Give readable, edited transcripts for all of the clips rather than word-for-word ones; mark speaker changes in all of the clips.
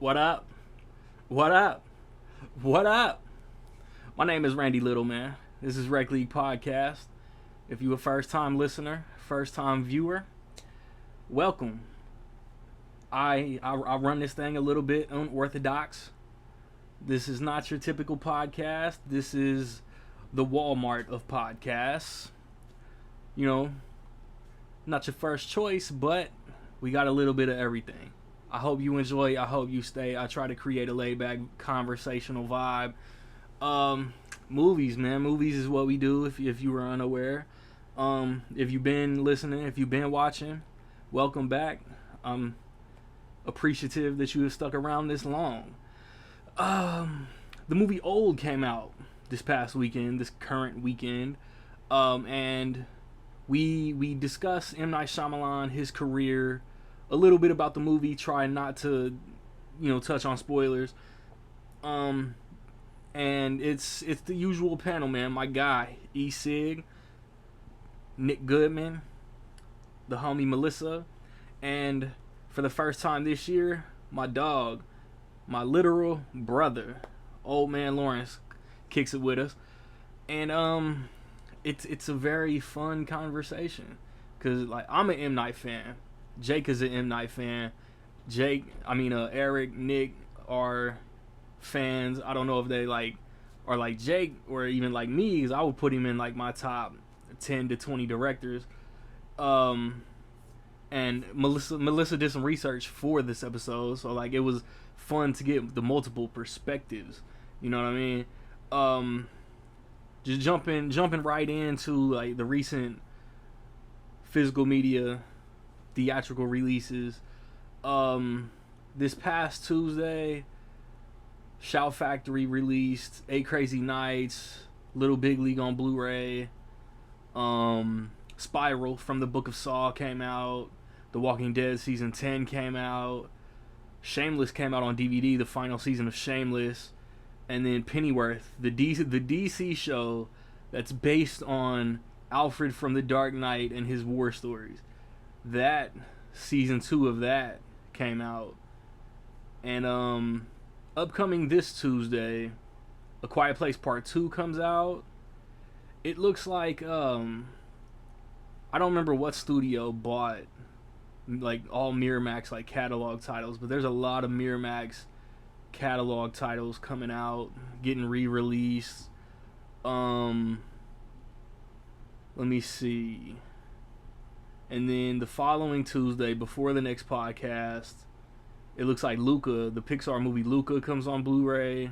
Speaker 1: What up? What up? What up? My name is Randy Little, man. This is Rec League Podcast. If you a first time listener, first time viewer, welcome. I run this thing a little bit unorthodox. This is not your typical podcast. This is the Walmart of podcasts. You know, not your first choice, but we got a little bit of everything. I hope you enjoy. I hope you stay. I try to create a laid back conversational vibe. Movies, man. Movies is what we do. If you were unaware, if you've been listening, if you've been watching, welcome back. I'm appreciative that you have stuck around this long. The movie Old came out this past weekend, this current weekend, and we discussed MNightShyamalan, his career, a little bit about the movie, try not to, touch on spoilers. And it's the usual panel, man. My guy, E-Sig, Nick Goodman, the homie Melissa, and for the first time this year, my dog, my literal brother, Old Man Lawrence, kicks it with us. And it's a very fun conversation, because I'm an M. Night fan. Jake is an M. Night fan. Eric, Nick are fans. I don't know if they are like Jake or even like me, because I would put him in like my top 10 to 20 directors. And Melissa did some research for this episode, so it was fun to get the multiple perspectives. You know what I mean? Just jumping right into the recent physical media theatrical releases. This past Tuesday, Shout Factory released 8 Crazy Nights, Little Big League on Blu-ray. Spiral from the Book of Saw came out. The Walking Dead season 10 came out. Shameless came out on DVD, the final season of Shameless. And then Pennyworth, the DC show that's based on Alfred from The Dark Knight and his war stories. That season 2 of that came out. And upcoming this Tuesday, A Quiet Place Part 2 comes out. It looks like I don't remember what studio bought all Miramax catalog titles, but there's a lot of Miramax catalog titles coming out, getting re-released. Let me see. And then the following Tuesday, before the next podcast, it looks like Luca, the Pixar movie Luca, comes on Blu-ray.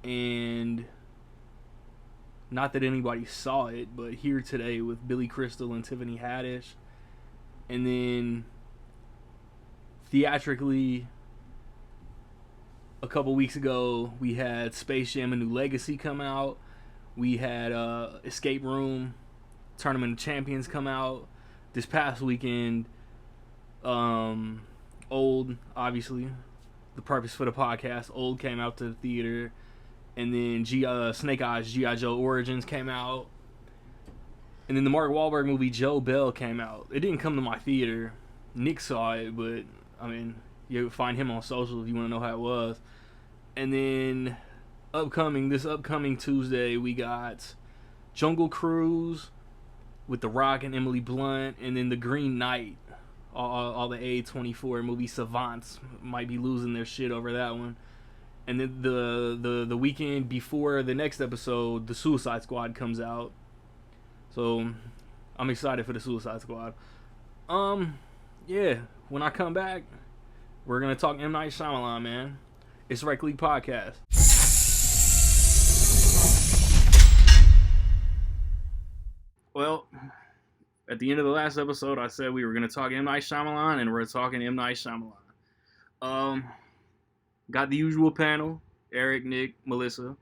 Speaker 1: And not that anybody saw it, but Here Today with Billy Crystal and Tiffany Haddish. And then theatrically, a couple weeks ago, we had Space Jam: A New Legacy come out. We had Escape Room Tournament of Champions come out. This past weekend, Old, obviously, the purpose for the podcast, Old came out to the theater. And then Snake Eyes G.I. Joe Origins came out. And then the Mark Wahlberg movie Joe Bell came out. It didn't come to my theater. Nick saw it, but you can find him on social if you want to know how it was. And then this upcoming Tuesday, we got Jungle Cruise with The Rock and Emily Blunt, and then The Green Knight. All the A24 movie savants might be losing their shit over that one. And then the weekend before the next episode, The Suicide Squad comes out. So I'm excited for The Suicide Squad. Yeah, when I come back, we're gonna talk M. Night Shyamalan, man. It's Rec League Podcast. Well, at the end of the last episode, I said we were gonna talk M. Night Shyamalan, and we're talking M. Night Shyamalan. Got the usual panel: Eric, Nick, Melissa.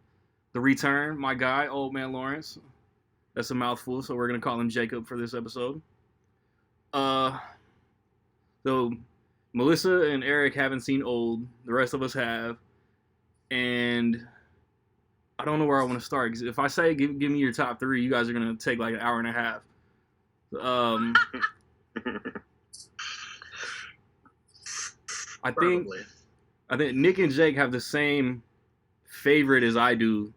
Speaker 1: The return, my guy, Old Man Lawrence. That's a mouthful, so we're gonna call him Jacob for this episode. So Melissa and Eric haven't seen Old. The rest of us have, and I don't know where I want to start. 'Cause if I say give me your top 3, you guys are gonna take an hour and a half. I think
Speaker 2: Probably.
Speaker 1: I think Nick and Jake have the same favorite as I do.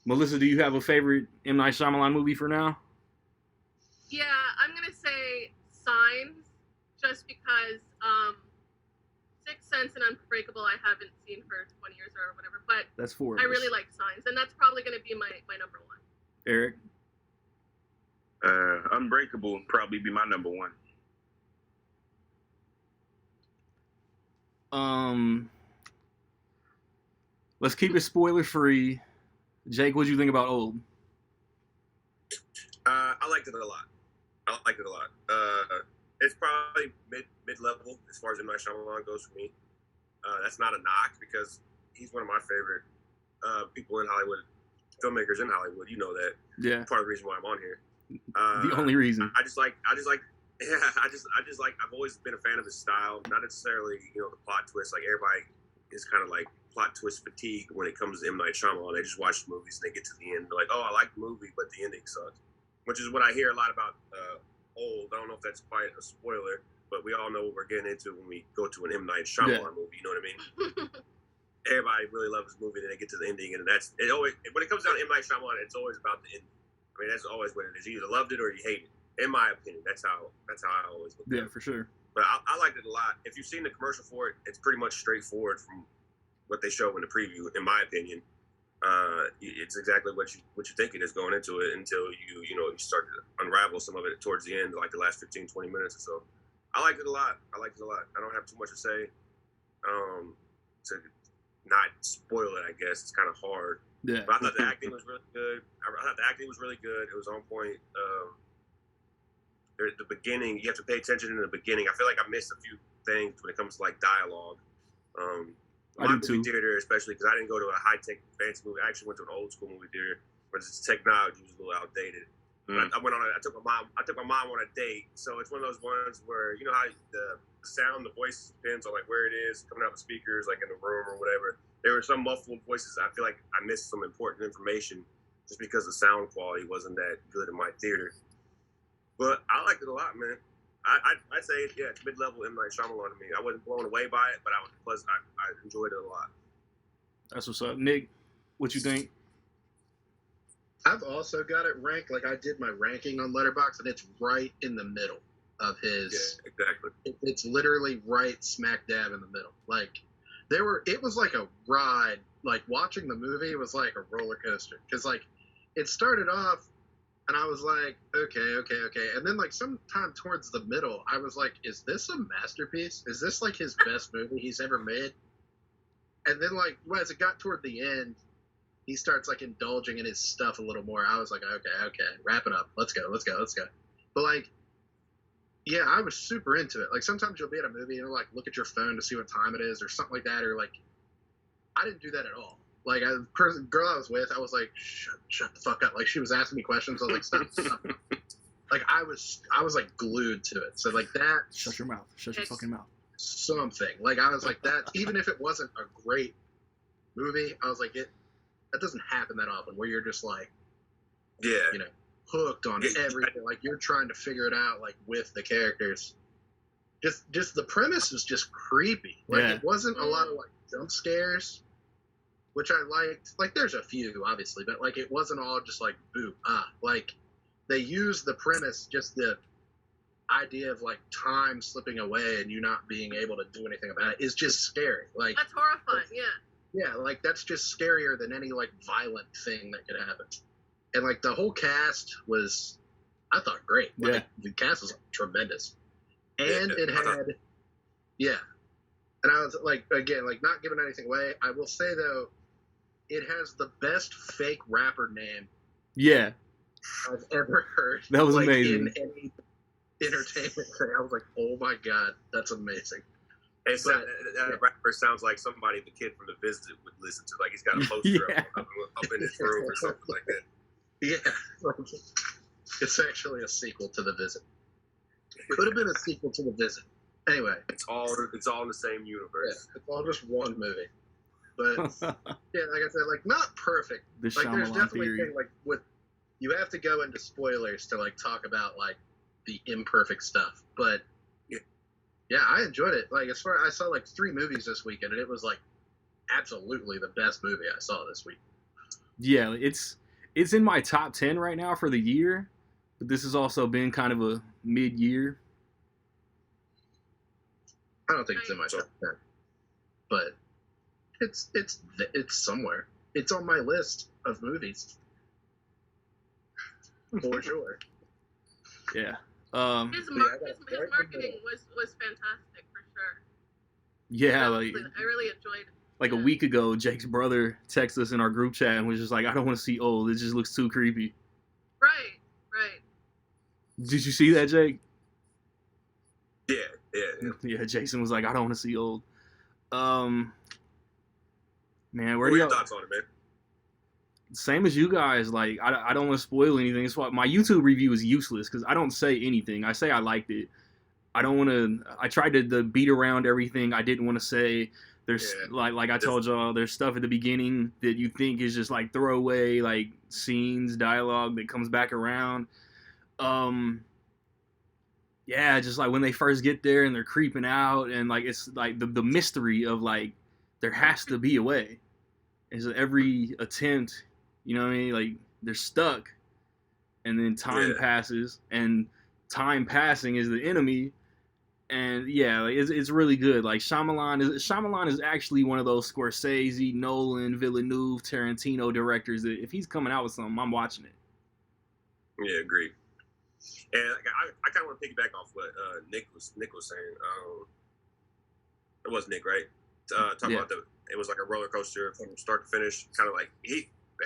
Speaker 1: Melissa, do you have a favorite M. Night Shyamalan movie for now?
Speaker 2: Yeah, I'm gonna say Signs, just because Sixth Sense and Unbreakable I haven't seen for 20 years or whatever, but
Speaker 1: that's 4.
Speaker 2: I really like Signs, and that's probably gonna be my number one.
Speaker 1: Eric?
Speaker 3: Unbreakable would probably be my number one.
Speaker 1: Let's keep it spoiler free. Jake, what do you think about Old?
Speaker 3: I liked it a lot. It's probably mid level as far as M. Night Shyamalan goes for me. That's not a knock because he's one of my favorite people in Hollywood, filmmakers in Hollywood. You know that.
Speaker 1: Yeah.
Speaker 3: Part of the reason why I'm on here.
Speaker 1: The only reason.
Speaker 3: I've always been a fan of his style. Not necessarily, the plot twist. Like everybody is kind of like plot twist fatigue when it comes to M. Night Shyamalan. They just watch the movies and they get to the end. They're like, oh, I like the movie, but the ending sucks. Which is what I hear a lot about Old. I don't know if that's quite a spoiler, but we all know what we're getting into when we go to an M. Night Shyamalan movie. You know what I mean? Everybody really loves this movie, and then they get to the ending, and that's it. Always when it comes down to M. Night Shyamalan, it's always about the ending. I mean, that's always what it is. You either loved it or you hate it. In my opinion, that's how I always look at it.
Speaker 1: Yeah, for sure.
Speaker 3: But I liked it a lot. If you've seen the commercial for it, it's pretty much straightforward from what they show in the preview. In my opinion, it's exactly what you think it is going into it until you start to unravel some of it towards the end, like the last 15, 20 minutes or so. I liked it a lot. I don't have too much to say. To not spoil it, I guess it's kind of hard.
Speaker 1: Yeah.
Speaker 3: But I thought the acting was really good. It was on point. At the beginning, you have to pay attention in the beginning. I feel like I missed a few things when it comes to like dialogue.
Speaker 1: I do too.
Speaker 3: Movie theater, especially because I didn't go to a high-tech fancy movie. I actually went to an old school movie theater where the technology was a little outdated. I took my mom on a date, so it's one of those ones where you know how the sound, the voice depends on like where it is coming out of the speakers, like in the room or whatever. There were some muffled voices. I feel like I missed some important information just because the sound quality wasn't that good in my theater. But I liked it a lot, man. I'd say it's mid-level M. Night Shyamalan to me. I wasn't blown away by it, but I enjoyed it a lot.
Speaker 1: That's what's up, Nick. What you think?
Speaker 4: I've also got it ranked. Like I did my ranking on Letterboxd, and it's right in the middle of his.
Speaker 3: Yeah, exactly.
Speaker 4: It's literally right smack dab in the middle. Like it was like a ride. Like watching the movie was like a roller coaster because like it started off. And I was like, okay. And then, like, sometime towards the middle, I was like, is this a masterpiece? Is this, like, his best movie he's ever made? And then, like, as it got toward the end, he starts, like, indulging in his stuff a little more. I was like, okay, wrap it up. Let's go. But, like, yeah, I was super into it. Like, sometimes you'll be at a movie and you'll, like, look at your phone to see what time it is or something like that. Or, like, I didn't do that at all. Like, the girl I was with, I was like, shut the fuck up. Like, she was asking me questions. I was like, stop. Like, I was like, glued to it. So, like, that...
Speaker 1: Shut your mouth. Shut your fucking mouth.
Speaker 4: Something. Like, I was like, that... Even if it wasn't a great movie, I was like, that doesn't happen that often, where you're just, like...
Speaker 3: Yeah.
Speaker 4: You know, hooked on everything. Like, you're trying to figure it out, like, with the characters. Just the premise was just creepy. Like, it wasn't a lot of, like, jump scares... which I liked. Like, there's a few, obviously, but, like, it wasn't all just, like, boo, Like, they used the premise, just the idea of, like, time slipping away and you not being able to do anything about it is just scary. Like,
Speaker 2: that's horrifying, yeah.
Speaker 4: Yeah, like, that's just scarier than any, like, violent thing that could happen. And, like, the whole cast was, I thought, great. Like, the cast was, like, tremendous. And it had, And I was, like, again, like, not giving anything away. I will say, though, it has the best fake rapper name I've ever heard.
Speaker 1: That was
Speaker 4: like,
Speaker 1: amazing.
Speaker 4: In any entertainment thing. I was like, oh my God, that's amazing.
Speaker 3: That rapper sounds like somebody the kid from The Visit would listen to. Like he's got a poster up in his room or something like that.
Speaker 4: Yeah. It's actually a sequel to The Visit. Could have been a sequel to The Visit. Anyway.
Speaker 3: It's all in the same universe.
Speaker 4: Yeah, it's all just one movie. But yeah, like I said, like not perfect.
Speaker 1: The
Speaker 4: like there's
Speaker 1: Shyamalan
Speaker 4: definitely
Speaker 1: theory.
Speaker 4: things like with you have to go into spoilers to like talk about like the imperfect stuff. But Yeah, I enjoyed it. Like, as far I saw like 3 movies this weekend, and it was like absolutely the best movie I saw this week.
Speaker 1: Yeah, it's in my top 10 right now for the year, but this has also been kind of a mid-year.
Speaker 4: I don't think it's in my top 10, but it's somewhere. It's on my list of movies for sure.
Speaker 1: Yeah.
Speaker 2: His marketing was fantastic for sure.
Speaker 1: Yeah,
Speaker 2: I
Speaker 1: like
Speaker 2: really enjoyed it.
Speaker 1: like a week ago, Jake's brother texted us in our group chat and was just like, "I don't want to see Old. It just looks too creepy."
Speaker 2: Right.
Speaker 1: Did you see that, Jake?
Speaker 3: Yeah.
Speaker 1: Yeah, Jason was like, "I don't want to see Old." Man, where
Speaker 3: What
Speaker 1: do
Speaker 3: are
Speaker 1: y'all?
Speaker 3: your thoughts on it, man?
Speaker 1: Same as you guys. Like, I don't want to spoil anything. It's why my YouTube review is useless because I don't say anything. I say I liked it. I don't want to. I tried to beat around everything I didn't want to say. There's like I told y'all, there's stuff at the beginning that you think is just like throwaway, like scenes, dialogue that comes back around. Yeah, just like when they first get there and they're creeping out, and like it's like the mystery of like there has to be a way. And so every attempt, you know what I mean? Like they're stuck, and then time passes, and time passing is the enemy. And yeah, like it's really good. Like Shyamalan is actually one of those Scorsese, Nolan, Villeneuve, Tarantino directors that if he's coming out with something, I'm watching it.
Speaker 3: Yeah, agreed. And I kind of want to piggyback off what Nick was saying. It was Nick, right? Talking about it was like a roller coaster from start to finish. Kind of like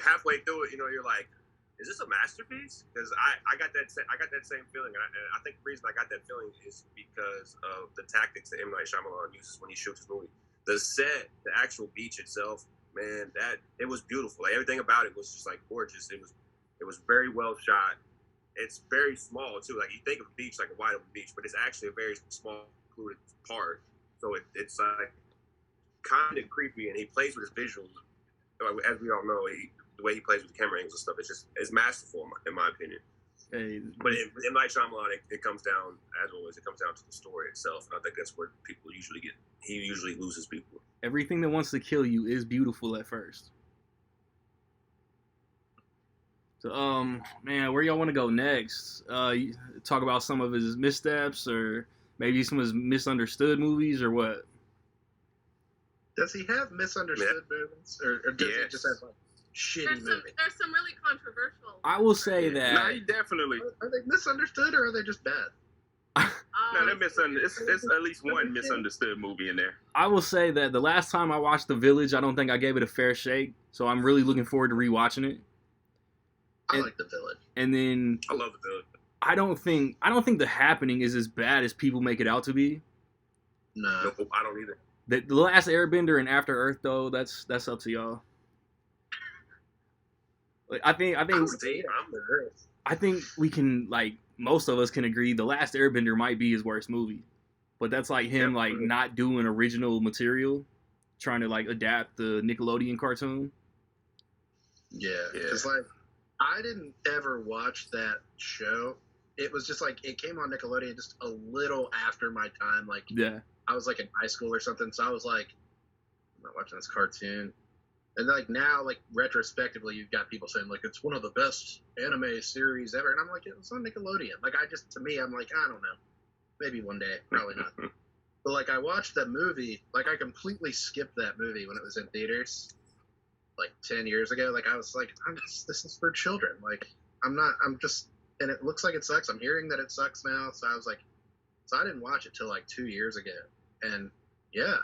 Speaker 3: halfway through it, you know, you're like, is this a masterpiece? Because I got that same feeling, and I think the reason I got that feeling is because of the tactics that M. Night Shyamalan uses when he shoots his movie. The set, the actual beach itself, man, it was beautiful. Like, everything about it was just like gorgeous. It was very well shot. It's very small too. Like, you think of a beach like a wide open beach, but it's actually a very small included part. So it's like kind of creepy, and he plays with his visuals. As we all know, the way he plays with the camera angles and stuff, it's masterful in my opinion.
Speaker 1: Hey,
Speaker 3: but in Night Shyamalan, it comes down, as always, it comes down to the story itself, and I think that's where people usually get. He usually loses people.
Speaker 1: Everything that wants to kill you is beautiful at first. So, man, where y'all want to go next? Talk about some of his missteps, or maybe some of his misunderstood movies, or what?
Speaker 4: Does he have misunderstood movies, or does he just have like shitty movies?
Speaker 2: There's some really controversial.
Speaker 1: I will say that.
Speaker 5: No, he definitely.
Speaker 4: Are they misunderstood, or are they just bad?
Speaker 5: No, they're misunderstood. It's at least one misunderstood movie in there.
Speaker 1: I will say that the last time I watched The Village, I don't think I gave it a fair shake, so I'm really looking forward to rewatching it.
Speaker 4: I like The Village.
Speaker 1: And then
Speaker 3: I love The Village.
Speaker 1: I don't think The Happening is as bad as people make it out to be.
Speaker 4: No,
Speaker 3: Nope, I don't either.
Speaker 1: The Last Airbender and After Earth, though, that's up to y'all. Like, I think we can, like, most of us can agree The Last Airbender might be his worst movie. But that's like him not doing original material, trying to like adapt the Nickelodeon cartoon.
Speaker 4: Yeah, because like I didn't ever watch that show. It was just like it came on Nickelodeon just a little after my time. Like I was like in high school or something, so I was like, I'm not watching this cartoon. And like now, like retrospectively, you've got people saying like it's one of the best anime series ever, and I'm like, it was on Nickelodeon. Like to me, I'm like, I don't know, maybe one day, probably not. But like I watched that movie, like I completely skipped that movie when it was in theaters, like 10 years ago. Like I was like, this is for children. Like I'm just, and it looks like it sucks. I'm hearing that it sucks now, so I was like, so I didn't watch it till like 2 years ago, and yeah,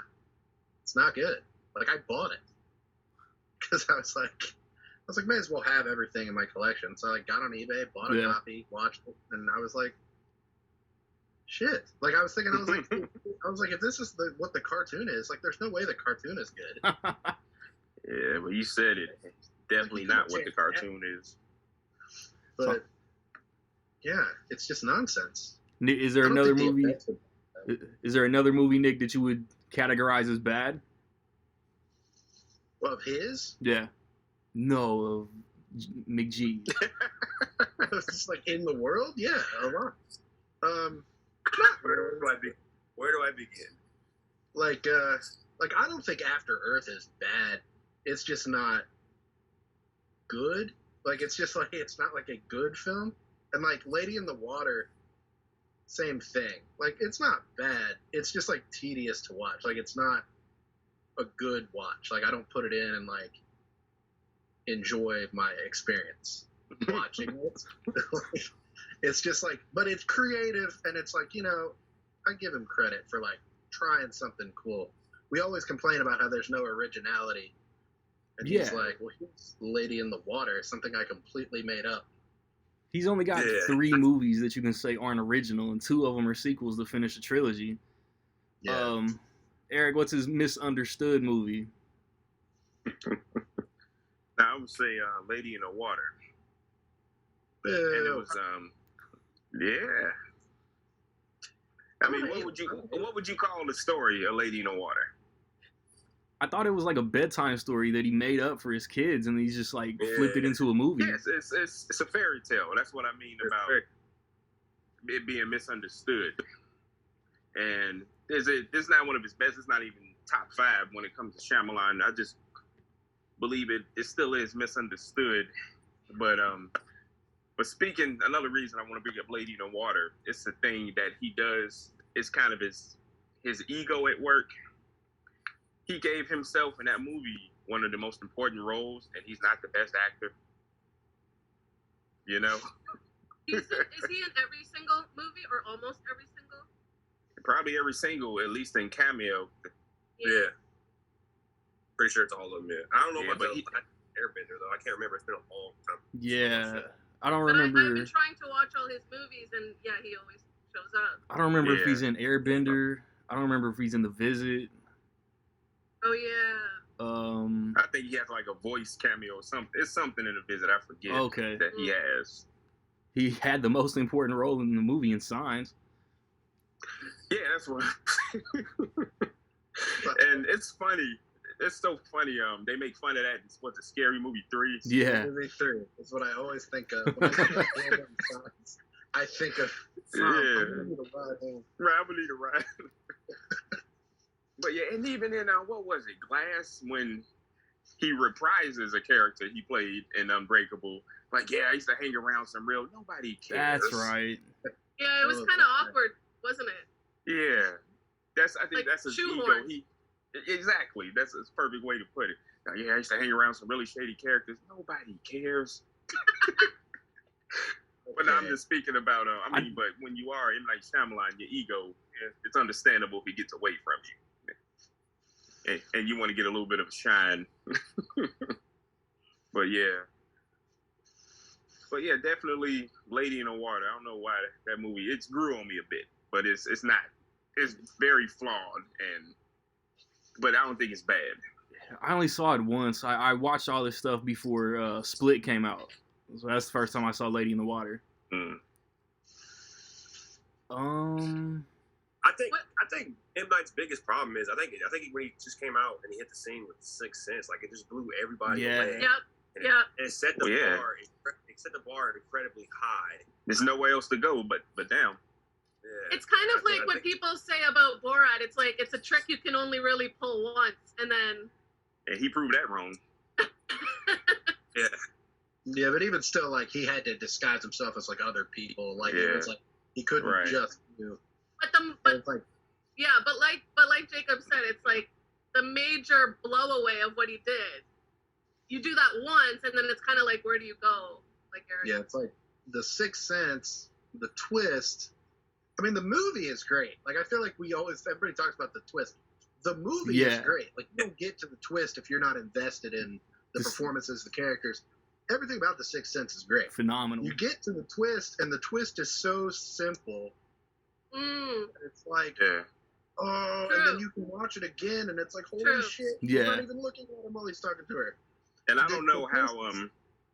Speaker 4: it's not good. Like I bought it. Because I was like, may as well have everything in my collection. So I got on eBay, bought a copy, watched it, and I was like, shit. Like I was thinking, I was like, if this is what the cartoon is, like, there's no way the cartoon is good.
Speaker 5: Yeah, but you said it. It's definitely not what the cartoon is.
Speaker 4: But yeah, it's just nonsense.
Speaker 1: Is there another movie? Is there another movie, Nick, that you would categorize as bad?
Speaker 4: Of his?
Speaker 1: Yeah. No, of McG.
Speaker 4: It's just like in the world? Yeah, a lot.
Speaker 3: What Where do I begin?
Speaker 4: Like I don't think After Earth is bad. It's just not good. Like it's just like it's not like a good film. And like Lady in the Water, same thing. Like it's not bad. It's just like tedious to watch. Like it's not a good watch. Like I don't put it in and like enjoy my experience watching it. Like, it's just like, but it's creative and it's like, you know, I give him credit for like trying something cool. We always complain about how there's no originality. And he's like, well, here's Lady in the Water, something I completely made up.
Speaker 1: He's only got 3 movies that you can say aren't original, and 2 of them are sequels to finish the trilogy.
Speaker 4: Yeah.
Speaker 1: Eric, what's his misunderstood movie?
Speaker 5: Now I would say Lady in the Water. And it was yeah. I mean, what would you call the story of Lady in the Water?
Speaker 1: I thought it was like a bedtime story that he made up for his kids, and he's just like flipped it into a movie.
Speaker 5: Yes, it's a fairy tale. That's what I mean about it being misunderstood. And it's not one of his best. It's not even top 5 when it comes to Shyamalan. I just believe it still is misunderstood. But speaking, another reason I want to bring up Lady in the Water, it's the thing that he does. It's kind of his ego at work. He gave himself in that movie one of the most important roles, and he's not the best actor. You know?
Speaker 2: Is he in every single movie or almost every single?
Speaker 5: Probably every single, at least in cameo.
Speaker 3: Yeah. Pretty sure it's all of them, yeah. I don't know about
Speaker 5: but
Speaker 3: Airbender, though. I can't remember. It's been a long time.
Speaker 1: Yeah. I don't
Speaker 2: But
Speaker 1: remember.
Speaker 2: I've been trying to watch all his movies, and yeah, he always shows up.
Speaker 1: I don't remember if he's in Airbender. I don't remember if he's in The Visit.
Speaker 2: Oh, yeah.
Speaker 5: I think he has like a voice cameo or something. It's something in The Visit. I forget that he has.
Speaker 1: He had the most important role in the movie in Signs.
Speaker 5: Yeah, that's what. And it's funny. It's so funny. They make fun of that. What's a Scary Movie 3?
Speaker 1: Yeah.
Speaker 4: Movie 3. That's what I always think of. When I think of Signs, I think of
Speaker 5: Yeah.
Speaker 4: I'm gonna need a ride home.
Speaker 5: Right, I'm gonna need a ride. But yeah, and even in what was it, Glass, when he reprises a character he played in Unbreakable, like, yeah, I used to hang around some real nobody cares.
Speaker 1: That's right.
Speaker 2: Yeah, it was kind of awkward, wasn't it?
Speaker 5: Yeah, I think
Speaker 2: like
Speaker 5: that's his
Speaker 2: shoehorned.
Speaker 5: ego. Exactly, that's a perfect way to put it. Now, yeah, I used to hang around some really shady characters. Nobody cares. But I'm just speaking about. But when you are in like Shyamalan, your ego, it's understandable if it gets away from you. And you want to get a little bit of a shine. But yeah, definitely Lady in the Water. I don't know why that movie, it grew on me a bit, but it's very flawed, but I don't think it's bad.
Speaker 1: I only saw it once. I watched all this stuff before Split came out. So that's the first time I saw Lady in the Water.
Speaker 3: I think M. Night's biggest problem is I think when he just came out and he hit the scene with Sixth Sense, like it just blew everybody away.
Speaker 2: Yep.
Speaker 3: And it set the bar. It set the bar incredibly high.
Speaker 5: There's nowhere else to go but down.
Speaker 3: Yeah.
Speaker 2: It's kind of like what people say about Borat. It's like it's a trick you can only really pull once, and then.
Speaker 5: And he proved that wrong.
Speaker 3: Yeah.
Speaker 4: Yeah, but even still, like he had to disguise himself as like other people. Like it was like he couldn't just do.
Speaker 2: But like Jacob said, it's like the major blowaway of what he did. You do that once, and then it's kind of like, where do you go? Like Eric.
Speaker 4: Yeah, it's like the Sixth Sense, the twist. I mean, the movie is great. Like I feel like everybody talks about the twist. The movie is great. Like you don't get to the twist if you're not invested in the performances, the characters. Everything about the Sixth Sense is great.
Speaker 1: Phenomenal.
Speaker 4: You get to the twist, and the twist is so simple. It's like, and then you can watch it again, and it's like, holy shit, he's not even looking at him while he's talking to her.
Speaker 5: And I don't know how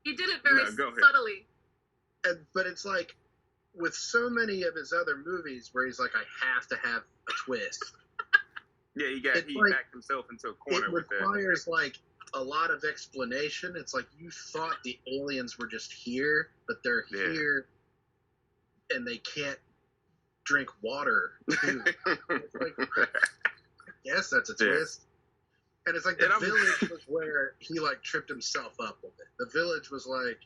Speaker 2: he did it very subtly.
Speaker 4: But it's like with so many of his other movies where he's like, I have to have a twist.
Speaker 5: Yeah, he backed himself into a corner with that.
Speaker 4: It requires like a lot of explanation. It's like you thought the aliens were just here, but they're here, and they can't drink water too. It's like, yes, that's a twist. And it's like the village was where he like tripped himself up with it. The village was like,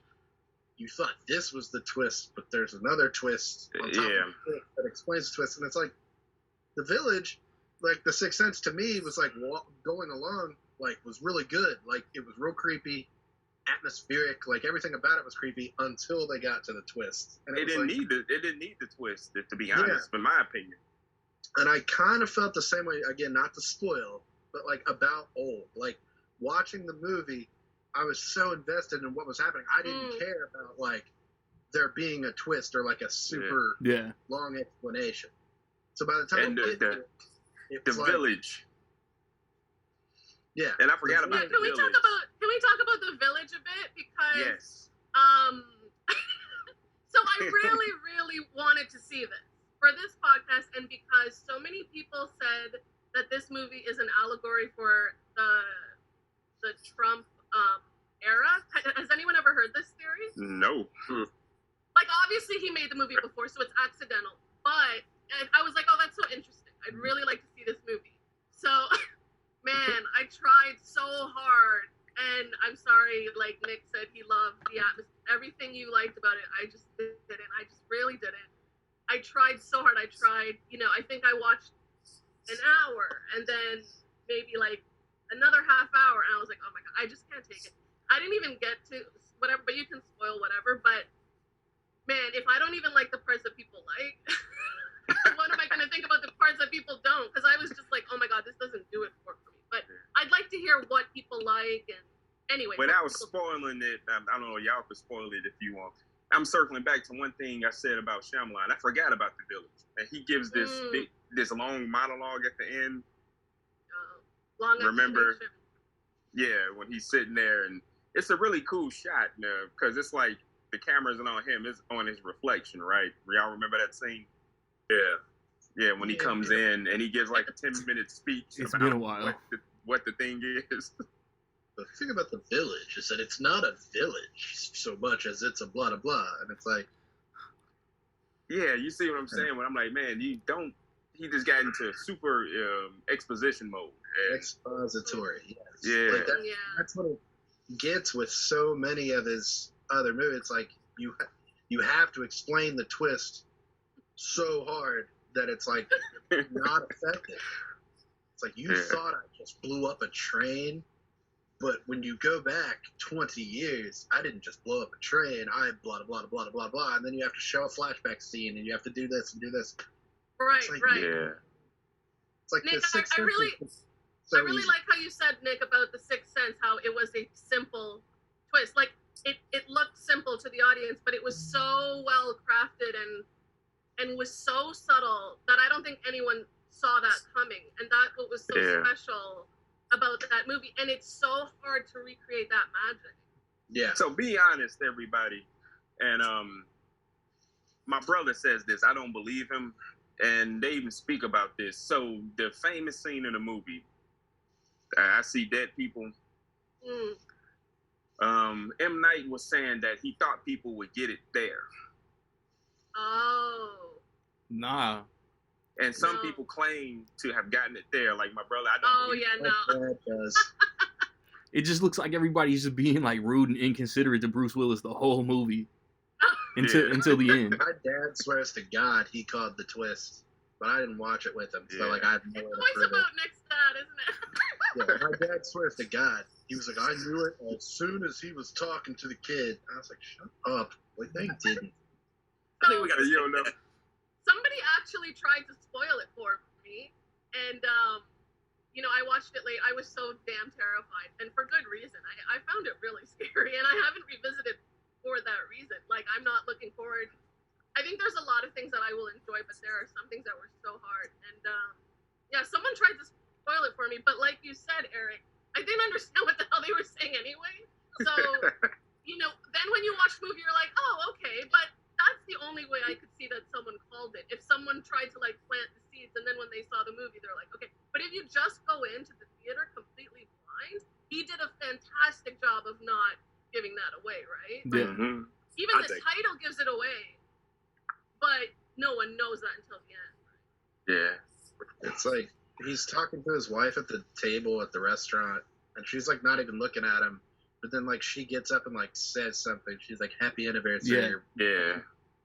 Speaker 4: you thought this was the twist, but there's another twist on top of the twist that explains the twist. And it's like the village, like the Sixth Sense to me was like going along, like was really good. Like it was real creepy, atmospheric, like everything about it was creepy until they got to the twist. And it didn't need
Speaker 5: the twist, to be honest, in my opinion.
Speaker 4: And I kind of felt the same way, again, not to spoil, but like about Old. Like watching the movie, I was so invested in what was happening. I didn't care about like there being a twist or like a super long explanation. So by the time
Speaker 5: the
Speaker 2: like,
Speaker 5: village.
Speaker 4: Yeah.
Speaker 5: And I forgot about
Speaker 2: can we talk about the village a bit? Because so I really, really wanted to see this for this podcast, and because so many people said that this movie is an allegory for the Trump era. Has anyone ever heard this theory?
Speaker 5: No.
Speaker 2: Like, obviously he made the movie before, so it's accidental. But I was like, oh, that's so interesting. I'd really like to see this movie. So, man, I tried so hard. And I'm sorry, like Nick said, he loved the atmosphere. Everything you liked about it, I just didn't. I just really didn't. I tried so hard. I I think I watched an hour and then maybe like another half hour. And I was like, oh my God, I just can't take it. I didn't even get to whatever, but you can spoil whatever. But man, if I don't even like the parts that people like, what am I going to think about the parts that people don't? Because I was just like, oh my God, this doesn't do it for me. But I'd like to hear what people like. And anyway.
Speaker 5: Without spoiling it, I don't know, y'all can spoil it if you want. I'm circling back to one thing I said about Shyamalan. I forgot about the village. And he gives this this long monologue at the end.
Speaker 2: Long
Speaker 5: Remember? Yeah, when he's sitting there. And it's a really cool shot because it's like the camera isn't on him. It's on his reflection, right? Y'all remember that scene?
Speaker 3: Yeah.
Speaker 5: Yeah, when he comes in and he gives like a 10-minute speech.
Speaker 1: It's been a while.
Speaker 5: What the thing is.
Speaker 4: The thing about the village is that it's not a village so much as it's a blah, blah, blah. And it's like...
Speaker 5: Yeah, you see what I'm saying? When I'm like, man, he just got into super exposition mode.
Speaker 4: Expository, yes.
Speaker 5: Yeah.
Speaker 4: Like that's what it gets with so many of his other movies. It's like you have to explain the twist so hard that it's like not effective. It's like you thought I just blew up a train, but when you go back 20 years, I didn't just blow up a train. I blah blah blah blah blah blah, and then you have to show a flashback scene, and you have to do this and do this.
Speaker 2: Right,
Speaker 4: like,
Speaker 2: right.
Speaker 5: Yeah.
Speaker 4: It's like
Speaker 2: Nick,
Speaker 4: the
Speaker 2: I really like how you said, Nick, about the Sixth Sense, how it was a simple twist. Like it looked simple to the audience, but it was so well crafted and was so subtle that I don't think anyone saw that coming. And that's what was so special about that movie. And it's so hard to recreate that magic.
Speaker 4: Yeah.
Speaker 5: So be honest, everybody. And my brother says this. I don't believe him. And they even speak about this. So the famous scene in the movie, I see dead people. M. Night was saying that he thought people would get it there.
Speaker 2: Oh.
Speaker 1: Nah.
Speaker 5: And some people claim to have gotten it there. Like my brother, I don't believe
Speaker 2: no.
Speaker 1: It just looks like everybody's just being like rude and inconsiderate to Bruce Willis the whole movie. Until the end.
Speaker 4: My dad swears to God he called the twist, but I didn't watch it with him, so like I have no way to
Speaker 2: It's
Speaker 4: prove
Speaker 2: always about Nick's dad, isn't it?
Speaker 4: Yeah, my dad swears to God. He was like, I knew it as soon as he was talking to the kid. I was like, shut up. Like, they didn't.
Speaker 5: I think we got you don't know.
Speaker 2: Somebody actually tried to spoil it for me, and I watched it late. I was so damn terrified, and for good reason. I found it really scary, and I haven't revisited for that reason. Like, I'm not looking forward. I think there's a lot of things that I will enjoy, but there are some things that were so hard. And someone tried to spoil it for me, but like you said, Eric, I didn't understand what the hell they were saying anyway. So, then when you watch the movie, you're like, oh, okay, but that's the only way I could see that someone called it. If someone tried to like plant the seeds, and then when they saw the movie, they're like, okay. But if you just go into the theater completely blind, he did a fantastic job of not giving that away, right?
Speaker 1: Yeah.
Speaker 2: Even the title gives it away, but no one knows that until the end.
Speaker 5: Yeah.
Speaker 4: It's like he's talking to his wife at the table at the restaurant, and she's like not even looking at him. But then like she gets up and like says something. She's like, "Happy anniversary,"
Speaker 5: Yeah.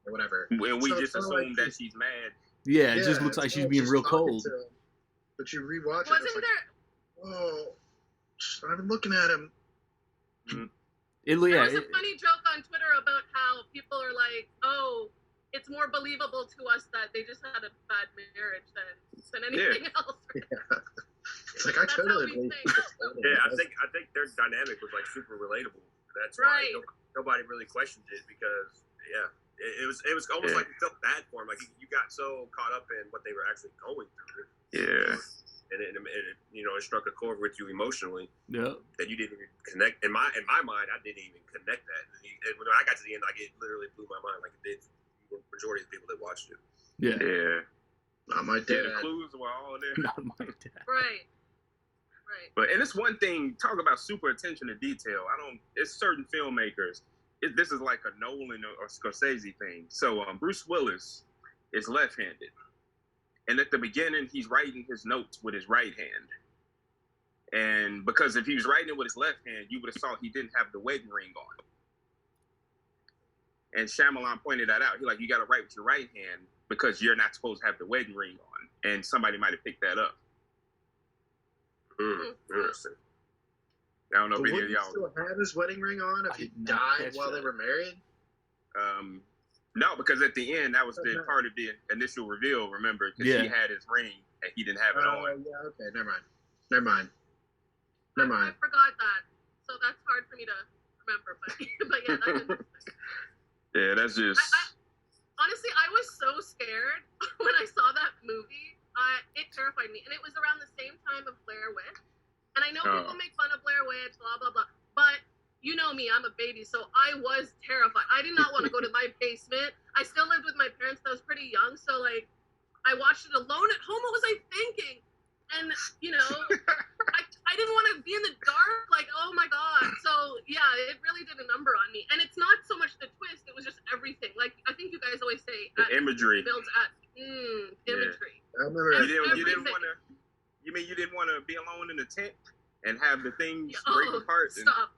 Speaker 4: or whatever.
Speaker 5: And we
Speaker 4: So
Speaker 5: just
Speaker 4: it's not
Speaker 5: assume
Speaker 4: like
Speaker 5: that she's mad.
Speaker 1: Yeah, it just looks like
Speaker 4: it's
Speaker 1: she's
Speaker 4: not
Speaker 1: being
Speaker 4: just
Speaker 1: real
Speaker 4: talking
Speaker 1: cold.
Speaker 4: to him, but you rewatch it.
Speaker 2: Wasn't
Speaker 4: It's like,
Speaker 2: there?
Speaker 4: oh, she's not even looking at him.
Speaker 1: It,
Speaker 2: There
Speaker 1: yeah,
Speaker 2: was a funny joke on Twitter about how people are like, "Oh, it's more believable to us that they just had a bad marriage than anything else."
Speaker 4: It's like I
Speaker 2: That's
Speaker 4: totally
Speaker 2: how we
Speaker 4: believe
Speaker 2: think.
Speaker 3: Yeah, I think their dynamic was like super relatable. That's why
Speaker 2: Right.
Speaker 3: nobody really questioned it because it was almost like you felt bad for him. Like you got so caught up in what they were actually going through.
Speaker 5: Yeah.
Speaker 3: And it it struck a chord with you emotionally
Speaker 1: yeah.
Speaker 3: that you didn't even connect. In my mind, I didn't even connect that. And when I got to the end, like it literally blew my mind, like it did for the majority of the people that watched it.
Speaker 1: Yeah.
Speaker 5: Yeah.
Speaker 4: Not my
Speaker 5: Yeah,
Speaker 4: dad.
Speaker 5: the clues were all there.
Speaker 1: Not my dad.
Speaker 2: Right.
Speaker 5: But and it's one thing, talk about super attention to detail. It's certain filmmakers. This is like a Nolan or Scorsese thing. So Bruce Willis is left-handed. And at the beginning, he's writing his notes with his right hand. And because if he was writing it with his left hand, you would have saw he didn't have the wedding ring on. And Shyamalan pointed that out. He's like, you got to write with your right hand because you're not supposed to have the wedding ring on. And somebody might have picked that up.
Speaker 3: Interesting.
Speaker 5: I don't know
Speaker 4: But
Speaker 5: if any
Speaker 4: would
Speaker 5: of
Speaker 4: he
Speaker 5: y'all...
Speaker 4: still have his wedding ring on if
Speaker 1: I
Speaker 4: he
Speaker 1: did not
Speaker 4: died
Speaker 1: catch
Speaker 4: while
Speaker 1: that.
Speaker 4: they were married?
Speaker 5: No, because at the end, that was the part of the initial reveal, remember? Because
Speaker 1: Yeah.
Speaker 5: he had his ring and he didn't have it on.
Speaker 4: Yeah, okay, never mind.
Speaker 2: I forgot that, so that's hard for me to remember. But yeah, that's interesting.
Speaker 5: Yeah, that's just...
Speaker 2: Honestly, I was so scared when I saw that movie. It terrified me, and it was around the same time of Blair Witch. And I know people make fun of Blair Witch, blah blah blah, but you know me, I'm a baby, so I was terrified. I did not want to go to my basement. I still lived with my parents. I was pretty young, so like, I watched it alone at home. What was I thinking? And I didn't want to be in the dark. Like, oh my god. So yeah, it really did a number on me. And it's not so much the twist; it was just everything. Like I think you guys always say,
Speaker 5: the imagery.
Speaker 2: builds at imagery.
Speaker 4: I remember.
Speaker 5: You didn't want to... You mean you didn't want to be alone in the tent and have the things break apart?
Speaker 2: Stop.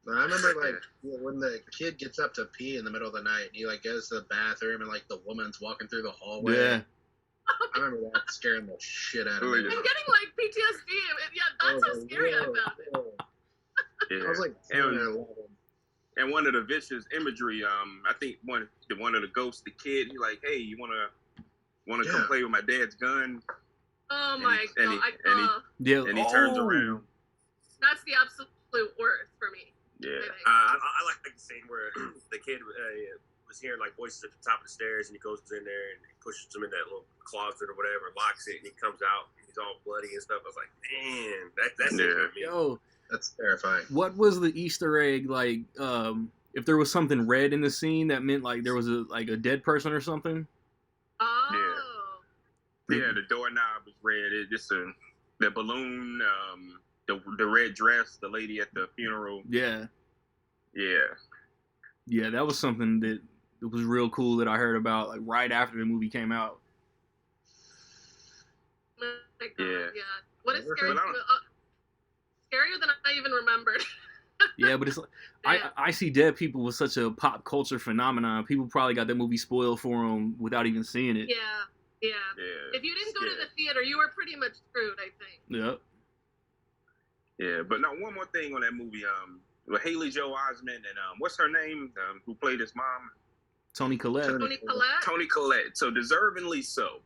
Speaker 4: I remember like when the kid gets up to pee in the middle of the night, and he like goes to the bathroom, and like the woman's walking through the hallway.
Speaker 1: Yeah.
Speaker 4: I remember that scaring the shit out of me.
Speaker 2: I'm getting like PTSD. Yeah, that's how scary I found it.
Speaker 5: Yeah.
Speaker 4: I was like 10 or 11.
Speaker 5: And one of the vicious imagery, I think one of the ghosts, the kid, he's like, "Hey, you wanna come play with my dad's gun?"
Speaker 2: Oh my god!
Speaker 5: And he turns around.
Speaker 2: That's the absolute worst for me.
Speaker 5: Yeah.
Speaker 3: I like the scene where the kid was hearing like voices at the top of the stairs, and he goes in there and he pushes him in that little closet or whatever, locks it, and he comes out, and he's all bloody and stuff. I was like, man, that's it.
Speaker 1: Yo,
Speaker 4: That's terrifying.
Speaker 1: what was the Easter egg like? If there was something red in the scene, that meant like there was a dead person or something.
Speaker 2: Oh.
Speaker 5: Yeah, the doorknob was red. The balloon, the red dress, the lady at the funeral.
Speaker 1: Yeah.
Speaker 5: Yeah.
Speaker 1: Yeah, that was something that was real cool that I heard about like right after the movie came out.
Speaker 2: My God,
Speaker 5: Yeah.
Speaker 2: What a scary, scarier than I even remembered.
Speaker 1: Yeah, but it's like I see dead people was such a pop culture phenomenon. People probably got that movie spoiled for them without even seeing it.
Speaker 2: Yeah. If you didn't go to the theater, you were pretty much screwed, I think.
Speaker 1: Yep.
Speaker 5: Yeah, but no, one more thing on that movie. With Haley Joel Osment and what's her name? Who played his mom?
Speaker 1: Toni Collette.
Speaker 2: Toni Collette?
Speaker 5: Toni Collette. So deservingly so.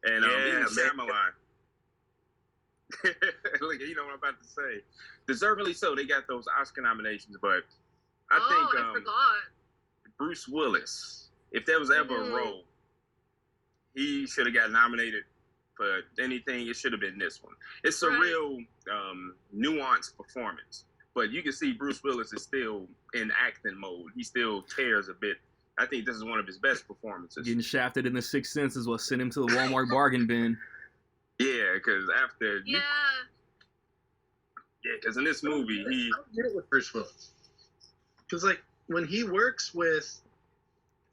Speaker 5: And Shyamalan. Look, you know what I'm about to say. Deservingly so. They got those Oscar nominations, but I think
Speaker 2: I forgot.
Speaker 5: Bruce Willis, if there was ever a role, he should have got nominated for anything. It should have been this one. It's a real nuanced performance, but you can see Bruce Willis is still in acting mode. He still cares a bit. I think this is one of his best performances.
Speaker 1: Getting shafted in the Sixth Sense is what sent him to the Walmart bargain bin.
Speaker 5: Yeah, because after because in this movie
Speaker 4: I don't get it with Bruce Willis, because like when he works with,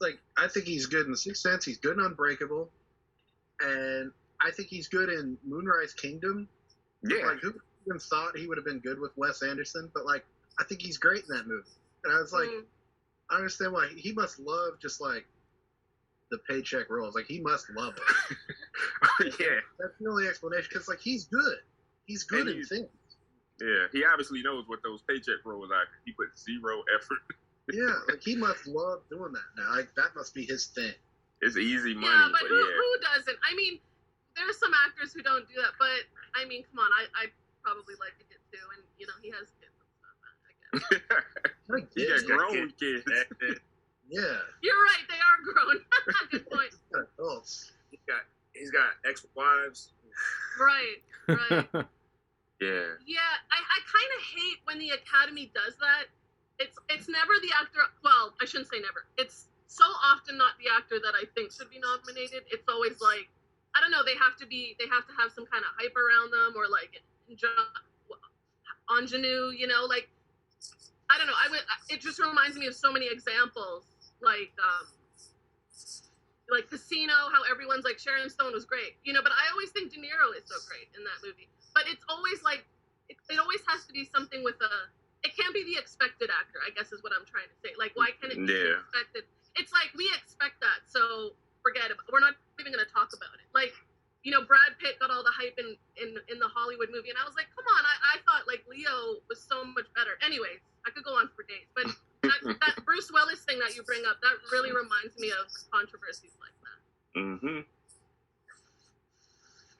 Speaker 4: like, I think he's good in The Sixth Sense. He's good in Unbreakable, and I think he's good in Moonrise Kingdom.
Speaker 5: Yeah.
Speaker 4: Like, who even thought he would have been good with Wes Anderson? But like, I think he's great in that movie. And I was like, I understand why he must love just like the paycheck roles. Like, he must love it.
Speaker 5: Yeah.
Speaker 4: That's the only explanation. Because like, he's good. He's good in things.
Speaker 5: Yeah, he obviously knows what those paycheck roles are. He put zero effort.
Speaker 4: Yeah, like he must love doing that now. Like, that must be his thing.
Speaker 5: It's easy money.
Speaker 2: Yeah, but who doesn't? I mean, there's some actors who don't do that, but I mean, come on, I probably like it too, and you know, he has kids and stuff. I guess.
Speaker 5: He got grown kids.
Speaker 4: Yeah.
Speaker 2: You're right, they are grown. Good point.
Speaker 4: Adults.
Speaker 3: He's got ex-wives.
Speaker 2: Right.
Speaker 5: Yeah.
Speaker 2: Yeah, I kind of hate when the Academy does that. It's never the actor. Well, I shouldn't say never. It's so often not the actor that I think should be nominated. It's always like, I don't know. They have to have some kind of hype around them, or like ingenue. You know, like I don't know. It just reminds me of so many examples, like Casino. How everyone's like Sharon Stone was great, you know. But I always think De Niro is so great in that movie. But it's always like it always has to be something with a. It can't be the expected actor, I guess is what I'm trying to say. Like, why can it be expected? It's like, we expect that, so forget about it. We're not even going to talk about it. Like, you know, Brad Pitt got all the hype in the Hollywood movie, and I was like, come on, I thought, like, Leo was so much better. Anyways, I could go on for days. But that Bruce Willis thing that you bring up, that really reminds me of controversies like that.
Speaker 5: Mm-hmm.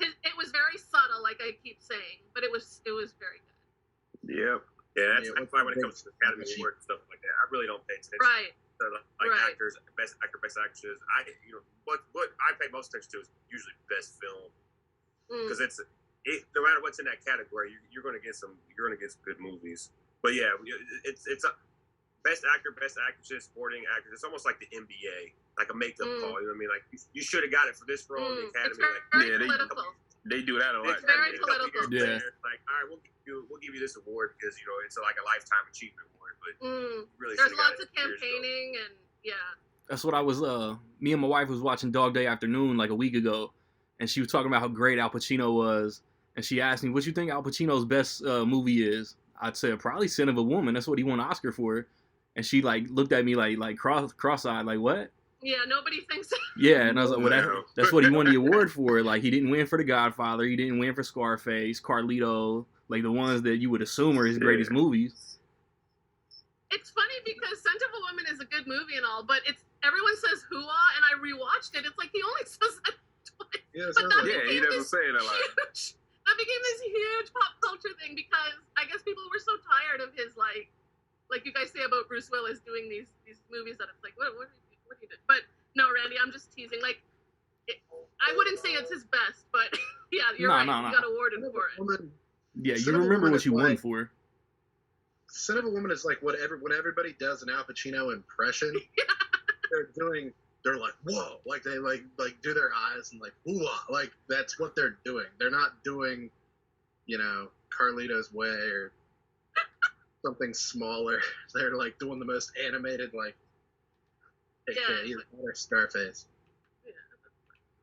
Speaker 2: It was very subtle, like I keep saying, but it was very good.
Speaker 5: Yep.
Speaker 3: Yeah, that's why when it comes to Academy Award and stuff like that, I really don't pay attention.
Speaker 2: Right.
Speaker 3: To actors, best actor, best actresses. What I pay most attention to is usually best film, because no matter what's in that category, you're going to get some good movies. But yeah, it's best actor, best actress, supporting actors. It's almost like the NBA, like a makeup call. You know what I mean? Like you should have got it for this role in the Academy.
Speaker 2: It's very political.
Speaker 5: They do that a lot.
Speaker 2: It's very political.
Speaker 1: Yeah.
Speaker 3: Like, all right, we'll give you this award because you know it's like a lifetime achievement award. But really,
Speaker 2: there's lots of campaigning and
Speaker 1: That's what I was. Me and my wife was watching Dog Day Afternoon like a week ago, and she was talking about how great Al Pacino was, and she asked me, "What you think Al Pacino's best movie is?" I'd say probably Sin of a Woman. That's what he won an Oscar for, and she like looked at me like cross-eyed, like what?
Speaker 2: Yeah, nobody thinks.
Speaker 1: Yeah, and I was like, well, that's what he won the award for. Like, he didn't win for The Godfather. He didn't win for Scarface, Carlito, like the ones that you would assume are his greatest movies.
Speaker 2: It's funny because Scent of a Woman is a good movie and all, but everyone says hooah, and I rewatched it. It's like he only says that twice.
Speaker 4: Yeah,
Speaker 5: he doesn't say it a lot.
Speaker 2: That became this huge pop culture thing because I guess people were so tired of his like you guys say about Bruce Willis doing these movies that it's like what do you do? But no, Randy, I'm just teasing. Like, I wouldn't say it's his best, but yeah, you're right. He got awarded for it.
Speaker 1: Yeah, you remember what you won for.
Speaker 4: Son of a Woman is like when everybody does an Al Pacino impression, they're like, whoa, like they like do their eyes and like, ooh, like that's what they're doing. They're not doing, you know, Carlito's Way or something smaller. They're like doing the most animated, like, either Scarface.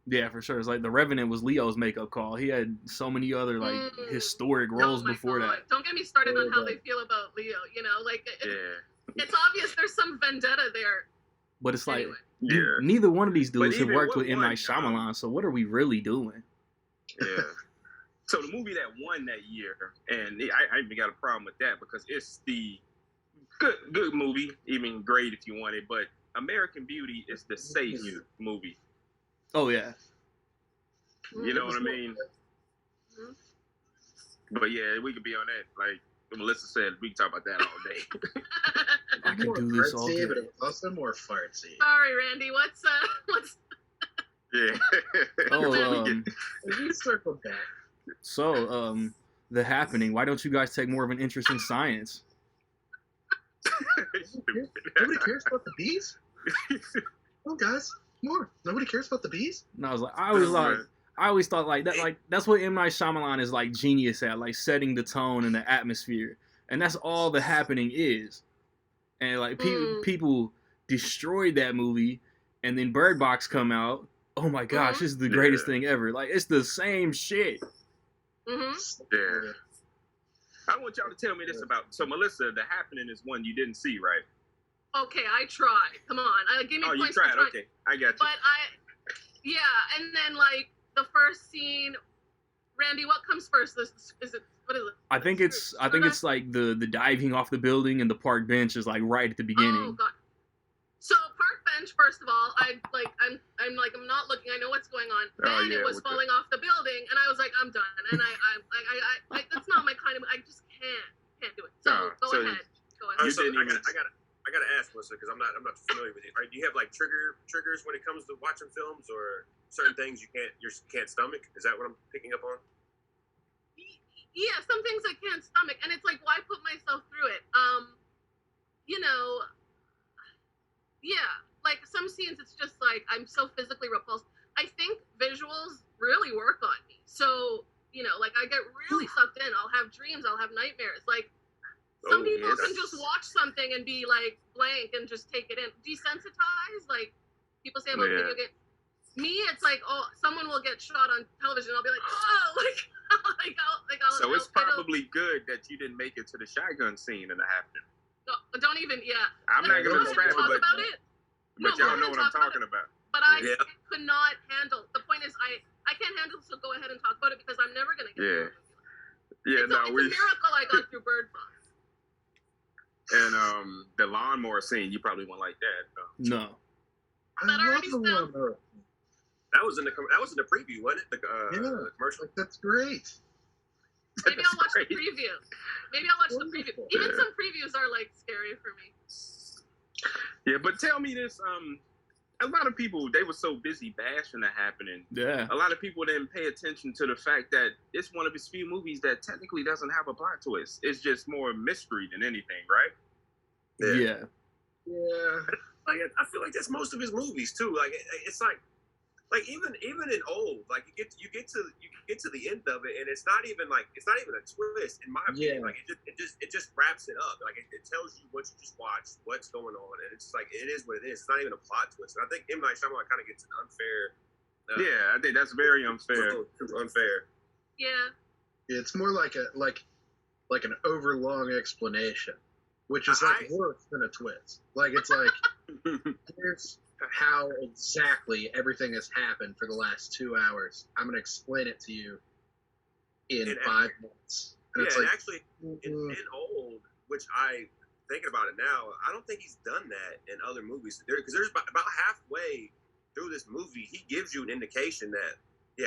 Speaker 1: Yeah, for sure. It's like The Revenant was Leo's makeup call. He had so many other like historic roles before that.
Speaker 2: Don't get me started on how they feel about Leo. You know, like it's obvious there's some vendetta there.
Speaker 1: But it's like neither one of these dudes have worked with MNightShyamalan. So what are we really doing?
Speaker 5: Yeah. So the movie that won that year, and I even got a problem with that because it's the good movie, even great if you want it, but American Beauty is the safe movie.
Speaker 1: Oh, yeah.
Speaker 5: You know what I mean? But yeah, we could be on that. Like Melissa said, we can talk about that all day.
Speaker 1: I could do this all day.
Speaker 4: But it was also more fartsy.
Speaker 2: Sorry, Randy. What's
Speaker 5: Yeah.
Speaker 4: We circled back.
Speaker 1: So, The Happening. Why don't you guys take more of an interest in science?
Speaker 4: Nobody cares about the bees? Oh, guys, more. Nobody cares about the bees?
Speaker 1: And I was like, I always thought like that. Like that's what M. Night Shyamalan is like genius at, like setting the tone and the atmosphere, and that's all The Happening is. and like people destroyed that movie, and then Bird Box come out. Oh my gosh, this is the greatest thing ever. Like, it's the same shit.
Speaker 5: Yeah. I want y'all to tell me this about. So, Melissa, The Happening is one you didn't see, right?
Speaker 2: Okay, I tried. Come on, give me points.
Speaker 5: You tried. Okay, I got you.
Speaker 2: But and then like the first scene, Randy, what comes first? What is it?
Speaker 1: I think it's like the diving off the building, and the park bench is like right at the beginning.
Speaker 2: Oh god. So park bench, first of all, I'm not looking. I know what's going on. Then it was falling off the building, and I was like, I'm done. And I that's not my kind of. I just can't do it. So go ahead.
Speaker 3: I gotta ask, Melissa, because I'm not familiar with it. Do you have like triggers when it comes to watching films, or certain things you can't stomach? Is that what I'm picking up on?
Speaker 2: Yeah, some things I can't stomach, and it's like, why put myself through it? Like some scenes, it's just like I'm so physically repulsed. I think visuals really work on me. So like I get really sucked in. I'll have dreams. I'll have nightmares. Like. Some people can just watch something and be like blank and just take it in. Desensitized, like people say about video games. Me, it's like, someone will get shot on television. I'll be like, I'll.
Speaker 5: So it's probably good that you didn't make it to the shotgun scene in The Happening.
Speaker 2: No, don't even. Yeah.
Speaker 5: I'm not gonna describe it, but y'all know what I'm talking about.
Speaker 2: But I could not handle. The point is, I can't handle. So go ahead and talk about it because I'm never gonna get.
Speaker 5: It's
Speaker 2: a miracle I got through Bird Box.
Speaker 5: And the lawnmower scene, you probably won't like that.
Speaker 1: No.
Speaker 4: I love the lawnmower.
Speaker 3: That was in the preview, wasn't it? The commercial.
Speaker 4: That's great.
Speaker 2: Maybe I'll watch the preview. Even some previews are like scary for me.
Speaker 5: Yeah, but tell me this. A lot of people, they were so busy bashing The Happening.
Speaker 1: Yeah.
Speaker 5: A lot of people didn't pay attention to the fact that it's one of his few movies that technically doesn't have a plot twist. It's just more mystery than anything, right?
Speaker 1: Yeah.
Speaker 3: Like I feel like that's most of his movies too. Like it's like even in old, like you get to the end of it, and it's not even a twist in my opinion. Like it just wraps it up. Like it tells you what you just watched, what's going on, and it's like it is what it is. It's not even a plot twist. And I think MNightShyamalan kind of gets an unfair.
Speaker 5: I think that's very unfair.
Speaker 3: Unfair.
Speaker 2: Yeah.
Speaker 4: It's more like an overlong explanation, which is worse than a twist. Like it's like here's how exactly everything has happened for the last 2 hours. I'm going to explain it to you in 5 minutes. And it's like,
Speaker 3: actually, in old, which I thinking about it now, I don't think he's done that in other movies. Because there's about halfway through this movie, he gives you an indication that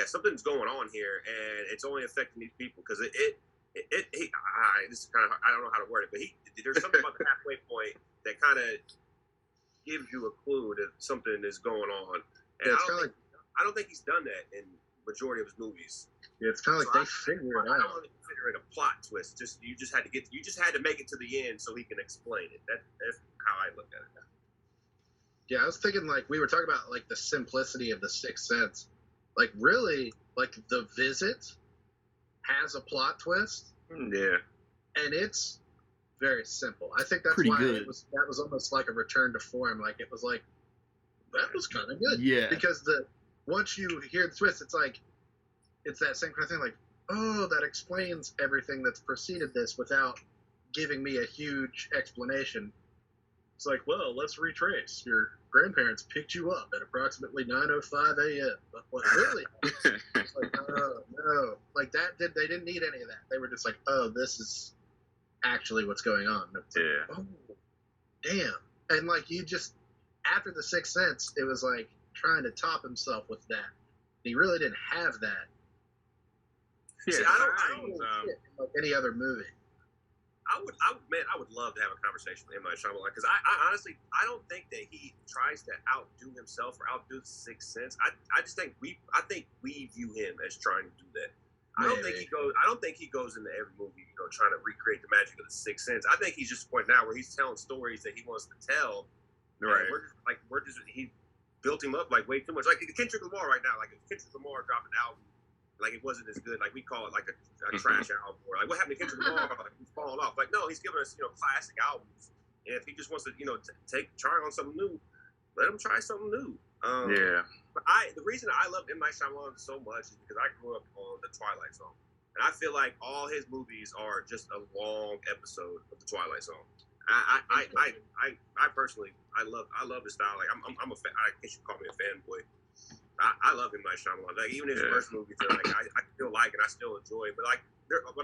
Speaker 3: something's going on here, and it's only affecting these people. Because this is kind of, I don't know how to word it, but there's something about the halfway point that kind of gives you a clue that something is going on. And I don't think he's done that in majority of his movies.
Speaker 4: Yeah, it's kind of like they figure it out.
Speaker 3: I don't really consider it a plot twist. You just had to make it to the end so he can explain it. That's how I look at it now.
Speaker 4: Yeah, I was thinking like we were talking about like the simplicity of The Sixth Sense. Like really, like The Visit has a plot twist.
Speaker 5: Yeah.
Speaker 4: And it's very simple. I think that's
Speaker 1: pretty
Speaker 4: why
Speaker 1: good.
Speaker 4: That was almost like a return to form. Like it was like that was kind of good.
Speaker 1: Yeah.
Speaker 4: Because once you hear the twist, it's like it's that same kind of thing. Like, oh, that explains everything that's preceded this without giving me a huge explanation. It's like, well, let's retrace. Your grandparents picked you up at approximately 9:05 a.m. But what really? It's like, oh no, like that. They didn't need any of that. They were just like, oh, this is actually what's going on.
Speaker 5: Yeah.
Speaker 4: Oh, damn. And like you just after The Sixth Sense, it was like trying to top himself with that. He really didn't have that.
Speaker 5: Yeah,
Speaker 4: See, I don't like any other movie.
Speaker 3: I would love to have a conversation with MNightShyamalan because I honestly don't think that he tries to outdo himself or outdo The Sixth Sense. I think we view him as trying to do that. I don't think he goes into every movie, trying to recreate the magic of The Sixth Sense. I think he's just a point now where he's telling stories that he wants to tell.
Speaker 5: Right.
Speaker 3: He built him up like way too much. Like Kendrick Lamar right now. Like if Kendrick Lamar dropped an album, like it wasn't as good. Like we call it like a trash album, or like what happened to Kendrick Lamar? Like he's falling off. Like no, he's giving us classic albums. And if he just wants to, try on something new, let him try something new. But the reason I love M. Night Shyamalan so much is because I grew up on The Twilight Zone. And I feel like all his movies are just a long episode of The Twilight Zone. I personally, I love the style. Like I'm a fan. I guess you call me a fanboy. I love M. Night Shyamalan. Like even his first movies, like I still like it. I still enjoy it. But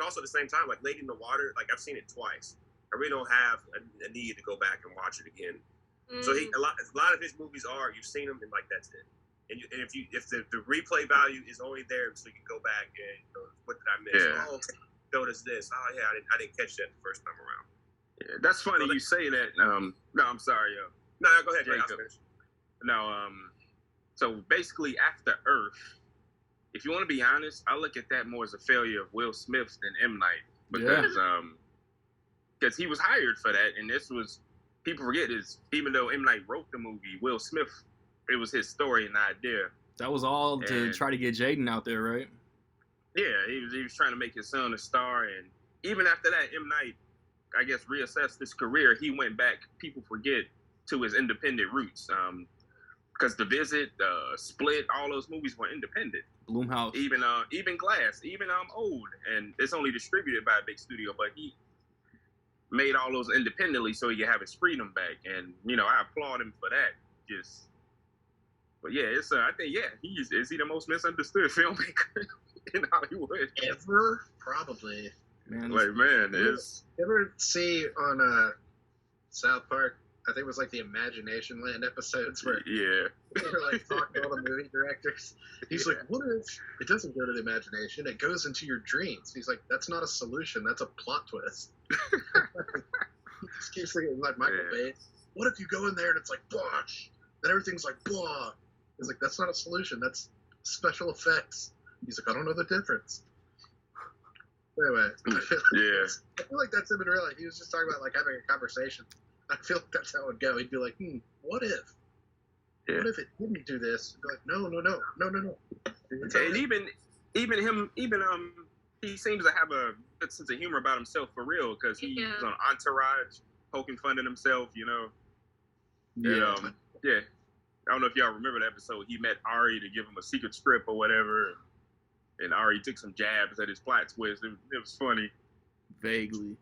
Speaker 3: also at the same time, like Lady in the Water, like I've seen it twice. I really don't have a need to go back and watch it again. So a lot of his movies are, you've seen them and like that's it. And if the replay value is only there so you can go back and what did I miss?
Speaker 5: Yeah.
Speaker 3: Oh, showed us this. Oh yeah, I didn't catch that the first time around.
Speaker 5: Yeah, that's funny you say that. No, I'm sorry,
Speaker 3: No, go ahead,
Speaker 5: Jacob. No, so basically after Earth, if you want to be honest, I look at that more as a failure of Will Smith than M. Night because he was hired for that, and this was, people forget is, even though M. Night wrote the movie, Will Smith, it was his story and idea.
Speaker 1: That was all to try to get Jaden out there, right?
Speaker 5: Yeah, he was trying to make his son a star, and even after that, M. Night, I guess, reassessed his career. He went back, people forget, to his independent roots. Because The Visit, Split, all those movies were independent.
Speaker 1: Blumhouse.
Speaker 5: Even Glass, even Old, and it's only distributed by a big studio, but he made all those independently so he could have his freedom back, and I applaud him for that. But yeah, it's I think is he the most misunderstood filmmaker in Hollywood
Speaker 4: ever? Probably.
Speaker 1: Man,
Speaker 5: it's.
Speaker 4: You ever see on South Park? I think it was like the Imagination Land episodes where they were like talking to all the movie directors. He's like, what if it doesn't go to the imagination? It goes into your dreams. He's like, that's not a solution. That's a plot twist. He just keeps thinking like Michael Bay. What if you go in there and it's like, bosh, and everything's like, blah. He's like, that's not a solution. That's special effects. He's like, I don't know the difference. Anyway, I feel like that's him in real life. He was just talking about like having a conversation. I feel like that's how it would go. He'd be like, what if? Yeah. What if it didn't do this? He'd be like, no.
Speaker 5: And even him, he seems to have a good sense of humor about himself for real, because he was on Entourage, poking fun at himself, Yeah. I don't know if y'all remember the episode. He met Ari to give him a secret script or whatever, and Ari took some jabs at his plot twist. It was funny.
Speaker 1: Vaguely.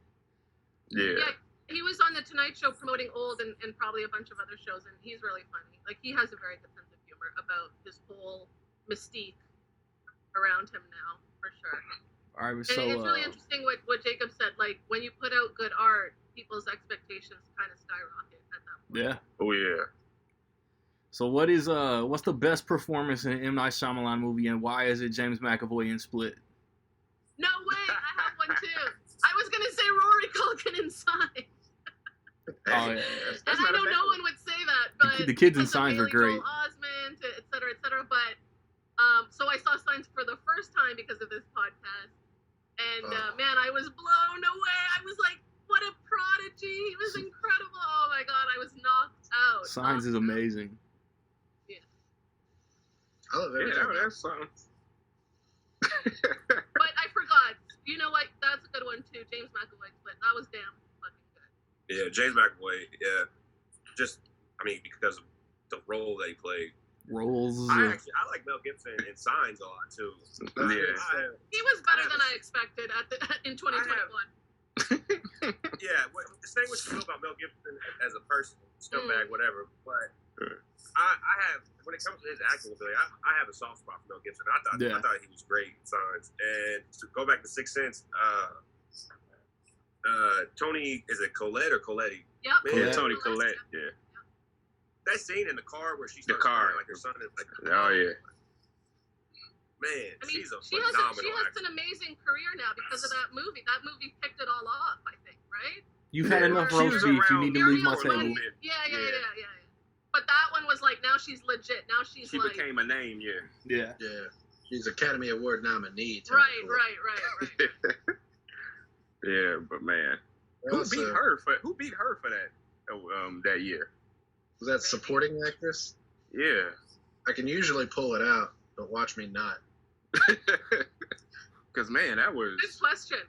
Speaker 5: Yeah.
Speaker 2: He was on The Tonight Show promoting Old and probably a bunch of other shows, and he's really funny. Like, he has a very good sense of humor about his whole mystique around him now, for sure.
Speaker 1: All right,
Speaker 2: it's really interesting what Jacob said. Like, when you put out good art, people's expectations kind of skyrocket at that point.
Speaker 1: Yeah.
Speaker 5: Oh, yeah.
Speaker 1: So what's the best performance in an M. Night Shyamalan movie, and why is it James McAvoy in Split?
Speaker 2: No way, I have one too. I was gonna say Rory Culkin in Signs.
Speaker 1: Oh yeah.
Speaker 2: And I know no one would say that, but
Speaker 1: the kids in Signs are great.
Speaker 2: Osment, et cetera, but so I saw Signs for the first time because of this podcast, and man, I was blown away. I was like, what a prodigy! He was incredible. Oh my god, I was knocked out.
Speaker 1: Signs is amazing.
Speaker 4: I love everything.
Speaker 5: Yeah, that's something.
Speaker 2: But I forgot. You know what? That's a good one too. James McAvoy Split. That was damn fucking good.
Speaker 3: Yeah, James McAvoy. Yeah, because of the role that he played.
Speaker 1: Roles.
Speaker 3: I like Mel Gibson in Signs a lot too.
Speaker 2: He was better than I expected in 2021.
Speaker 3: Yeah, say what you know about Mel Gibson as a person, scumbag, whatever. But I have, when it comes to his acting ability, I have a soft spot for Mel Gibson. I thought he was great in Signs. And to go back to Sixth Sense, Tony, is it Collette or Coletti?
Speaker 2: Yep.
Speaker 5: Tony Collette. Yeah.
Speaker 3: That scene in the car where she starts crying like her son is like,
Speaker 5: yeah.
Speaker 3: Man,
Speaker 2: I mean,
Speaker 3: she's a
Speaker 2: she
Speaker 3: phenomenal
Speaker 2: has an amazing career now because of that movie. That movie picked it all off, I think, right?
Speaker 1: You've had enough roast beef. You need to leave my table.
Speaker 2: Yeah. But that one was like, now she's legit. Now she
Speaker 5: became a name,
Speaker 1: Yeah.
Speaker 4: She's Academy Award nominee.
Speaker 2: Right.
Speaker 5: Yeah, but man, who beat her for that? That year.
Speaker 4: Was that supporting actress?
Speaker 5: Yeah.
Speaker 4: I can usually pull it out, but watch me not.
Speaker 5: Because man, that was
Speaker 2: good question.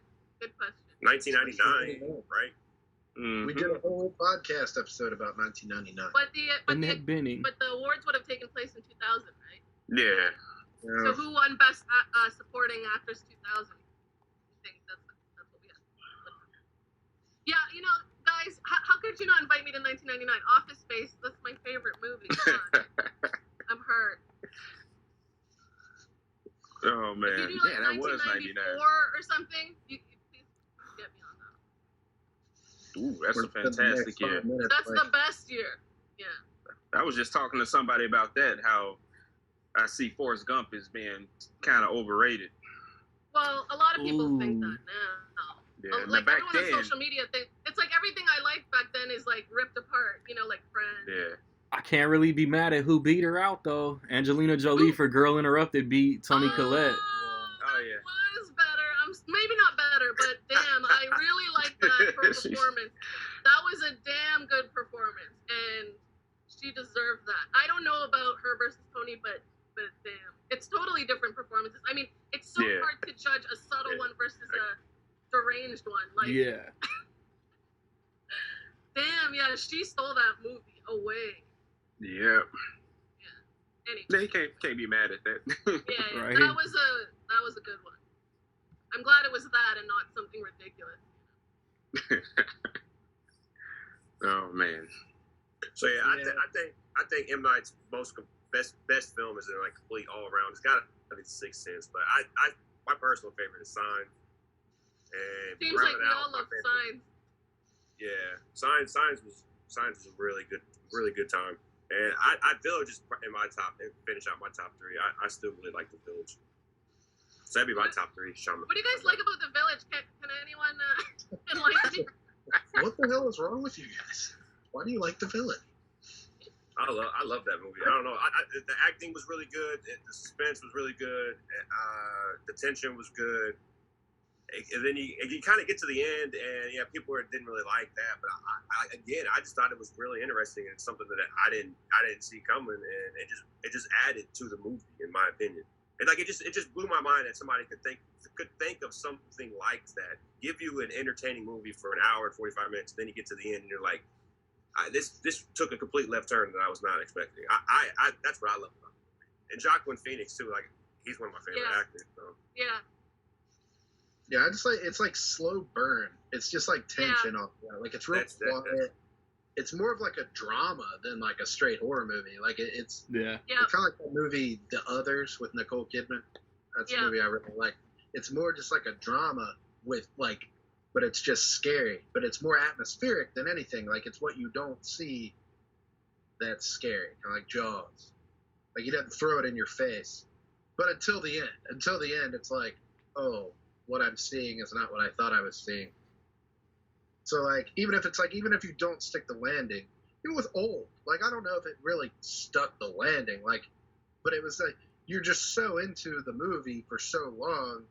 Speaker 3: 1999, right?
Speaker 4: We did a whole podcast episode about 1999.
Speaker 2: But the
Speaker 1: Benning.
Speaker 2: but the awards would have taken place in 2000, right?
Speaker 5: Yeah.
Speaker 2: So who won Best Supporting Actress 2000? I think that's what we have. Yeah, you know, guys, how could you not invite me to 1999? Office Space, that's my favorite movie. Come on. I'm hurt.
Speaker 5: Oh man,
Speaker 2: If you do, like,
Speaker 5: yeah, that was
Speaker 2: 1994
Speaker 5: '99.
Speaker 2: or something, you please get me on that.
Speaker 5: Ooh, that's a fantastic year.
Speaker 2: That's the best year. Yeah.
Speaker 5: I was just talking to somebody about that. How I see Forrest Gump as being kind of overrated.
Speaker 2: Well, a lot of people think that now.
Speaker 5: Yeah,
Speaker 2: like
Speaker 5: back
Speaker 2: everyone
Speaker 5: then,
Speaker 2: on social media it's like everything I liked back then is like ripped apart. You know, like Friends.
Speaker 5: yeah.
Speaker 1: I can't really be mad at who beat her out though. Angelina Jolie for Girl Interrupted beat Toni Collette.
Speaker 5: Oh yeah.
Speaker 2: Was better. Maybe not better, but damn, I really liked that her performance. That was a damn good performance, and she deserved that. I don't know about her versus Toni, but damn, it's totally different performances. I mean, it's so hard to judge a subtle one versus a deranged one. Like,
Speaker 1: yeah.
Speaker 2: Damn, yeah, she stole that movie away.
Speaker 5: Yeah.
Speaker 2: Anyway.
Speaker 5: They can't be mad at that.
Speaker 2: Yeah,
Speaker 1: Right.
Speaker 2: that was a good one. I'm glad it was that and not something ridiculous.
Speaker 5: Oh man.
Speaker 3: So yeah, I think M Night's best film is in like complete all around. It's got to be Sixth Sense, but my personal favorite is Signs. And
Speaker 2: seems like we all love Signs.
Speaker 3: Yeah, Signs was a really good time. And I Village is in my finish out my top three. I still really like The Village. So that'd be my top three. Shaman.
Speaker 2: What do you guys like about The Village? Can anyone enlighten me?
Speaker 4: What the hell is wrong with you guys? Why do you like The Village?
Speaker 3: I love that movie. I don't know. The acting was really good. The suspense was really good. The tension was good. And then you kind of get to the end, and yeah, people didn't really like that. But I just thought it was really interesting and something that I didn't see coming, and it just added to the movie, in my opinion. And like it just blew my mind that somebody could think of something like that, give you an entertaining movie for an hour and 45 minutes, then you get to the end and you're like, this took a complete left turn that I was not expecting. I that's what I love about it. And Joaquin Phoenix too, like he's one of my favorite actors. So.
Speaker 2: Yeah.
Speaker 4: Yeah, I just like it's like slow burn. It's just like tension off. Like it's real quiet. It's more of like a drama than like a straight horror movie. Like it's
Speaker 1: Yeah.
Speaker 4: It's kind of like the movie The Others with Nicole Kidman. That's a movie I really like. It's more just like a drama with like, but it's just scary. But it's more atmospheric than anything. Like it's what you don't see that's scary. Kind of like Jaws. Like he doesn't throw it in your face. But until the end, it's like, oh, what I'm seeing is not what I thought I was seeing. So like even if you don't stick the landing, even with Old, like I don't know if it really stuck the landing, like, but it was like you're just so into the movie for so long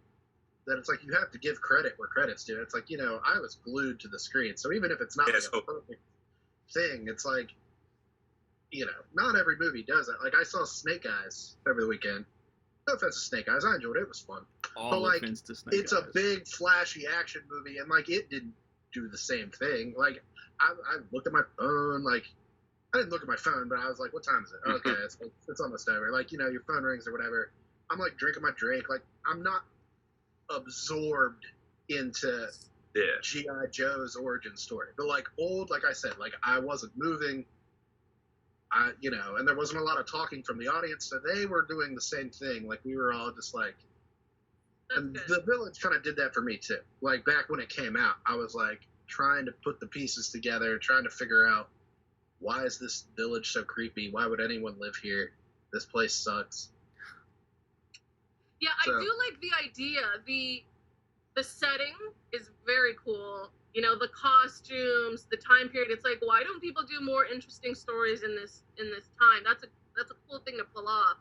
Speaker 4: that it's like you have to give credit where credit's due. It's like, you know, I was glued to the screen. So even if it's not like a perfect thing, it's like, you know, not every movie does that. Like I saw Snake Eyes over the weekend. No offense to Snake Eyes, I enjoyed it. It was fun.
Speaker 1: All
Speaker 4: but like,
Speaker 1: offense to Snake
Speaker 4: it's
Speaker 1: Eyes.
Speaker 4: a big flashy action movie, and like it didn't do the same thing. Like I looked at my phone, like I didn't look at my phone, but I was like, what time is it? Okay, it's almost over. Like, you know, your phone rings or whatever. I'm like drinking my drink. Like I'm not absorbed into G.I. Joe's origin story. But like Old, like I said, like I wasn't moving. You know, and there wasn't a lot of talking from the audience, so they were doing the same thing. Like we were all just like, and The Village kind of did that for me too. Like back when it came out, I was like trying to put the pieces together, trying to figure out why is this village so creepy? Why would anyone live here? This place sucks.
Speaker 2: Yeah, so, I do like the idea. The setting is very cool. You know, the costumes, the time period. It's like, why don't people do more interesting stories in this time? That's a cool thing to pull off.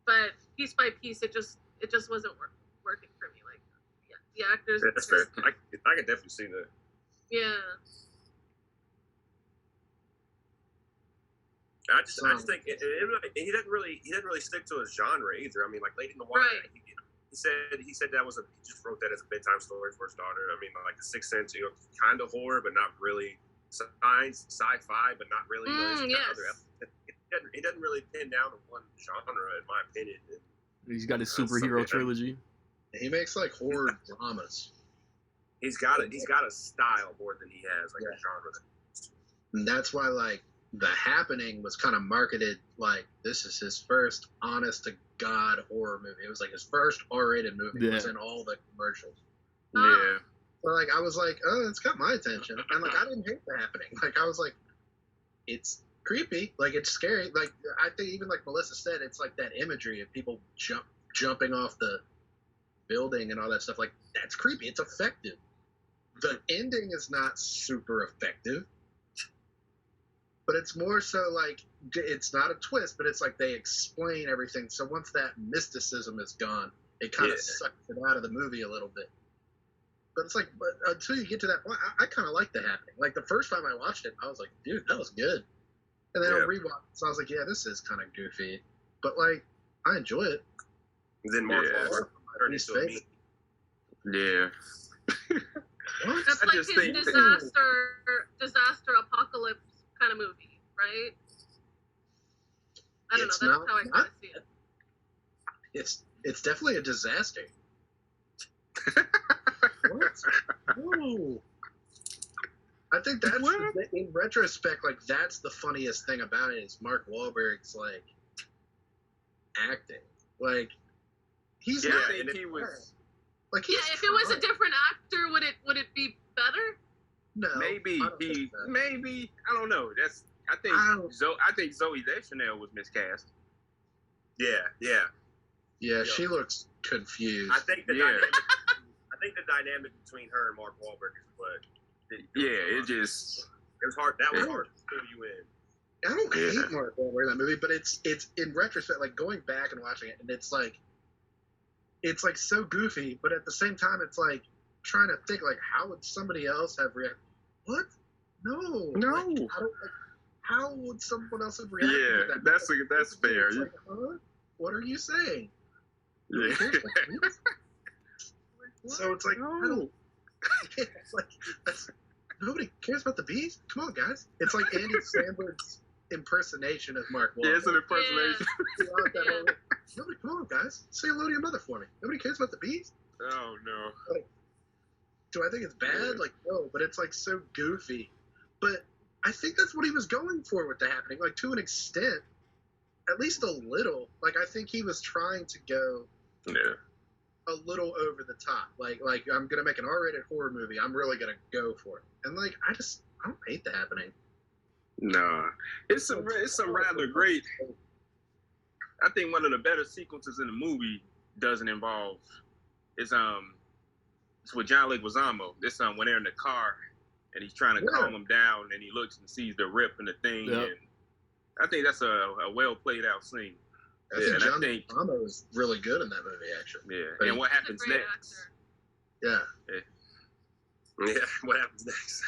Speaker 2: But piece by piece, it just wasn't working for me. Like, yeah, the actors.
Speaker 3: Yeah, that's fair. I can definitely see that.
Speaker 2: Yeah.
Speaker 3: I just think he doesn't really stick to his genre either. I mean, like Lady Noir, he said that he just wrote that as a bedtime story for his daughter. I mean, like The Sixth Sense, kind of horror, but not really science, sci-fi, but not really.
Speaker 2: Yes.
Speaker 3: He doesn't really pin down to one genre, in my opinion.
Speaker 1: He's got his superhero trilogy.
Speaker 4: He makes like horror dramas.
Speaker 3: He's got a style more than he has like a genre.
Speaker 4: And that's why like The Happening was kind of marketed like this is his first honest to God horror movie. It was like his first R-rated movie. It was in all the commercials.
Speaker 5: Yeah.
Speaker 4: So like I was like, oh, it's got my attention. And like I didn't hate The Happening. Like I was like, it's creepy, like it's scary. Like I think even like Melissa said, it's like that imagery of people jumping off the building and all that stuff. Like that's creepy. It's effective. The ending is not super effective, but it's more so like it's not a twist, but it's like they explain everything. So once that mysticism is gone, it kind of sucks it out of the movie a little bit. But it's like, but until you get to that point, I kind of like The Happening. Like the first time I watched it, I was like, dude, that was good. And then I rewatched, so I was like, yeah, this is kind of goofy, but like I enjoy it.
Speaker 3: And then Mark Wahlberg turned into a meme.
Speaker 5: Yeah.
Speaker 2: That's like his disaster apocalypse kind of movie, right? I don't know. That's how I kind of see it.
Speaker 4: It's definitely a disaster. What? No. I think that's in retrospect, like that's the funniest thing about it is Mark Wahlberg's like acting. Like he's not.
Speaker 5: I think he was.
Speaker 4: Like
Speaker 2: if it was a different actor, would it be better?
Speaker 4: No,
Speaker 5: maybe maybe I don't know. I think Zooey Deschanel was miscast.
Speaker 3: Yeah,
Speaker 4: she looks confused.
Speaker 3: I think the dynamic between her and Mark Wahlberg is what.
Speaker 5: It
Speaker 3: was hard. That was hard to fill you in.
Speaker 4: I don't hate Mark Wahlberg in that movie, but it's in retrospect, like going back and watching it, and it's like so goofy, but at the same time, it's like trying to think like how would somebody else have reacted? What? No. Like, how would someone else have reacted?
Speaker 5: Yeah,
Speaker 4: to that?
Speaker 5: that's fair.
Speaker 4: Like, huh? What are you saying?
Speaker 5: Yeah.
Speaker 4: So it's like, no. It's like nobody cares about the bees. Come on, guys. It's like Andy Samberg's impersonation of Mark Wahlberg.
Speaker 5: Yeah, it's an impersonation.
Speaker 4: Nobody, come on, guys. Say hello to your mother for me. Nobody cares about the bees.
Speaker 5: Oh no.
Speaker 4: Like, do I think it's bad? Like no, but it's like so goofy. But I think that's what he was going for with The Happening. Like to an extent, at least a little. Like I think he was trying to go. A little over the top, like I'm gonna make an R-rated horror movie. I'm really gonna go for it, and like I don't hate The Happening.
Speaker 5: Nah, it's some rather great. I think one of the better sequences in the movie doesn't involve. It's with John Leguizamo. This when they're in the car and he's trying to calm him down, and he looks and sees the rip in the thing, and I think that's a well played out scene.
Speaker 4: I think John Leguizamo is really good in that movie, actually.
Speaker 5: Yeah, but and what happens next?
Speaker 4: Yeah,
Speaker 3: what happens next?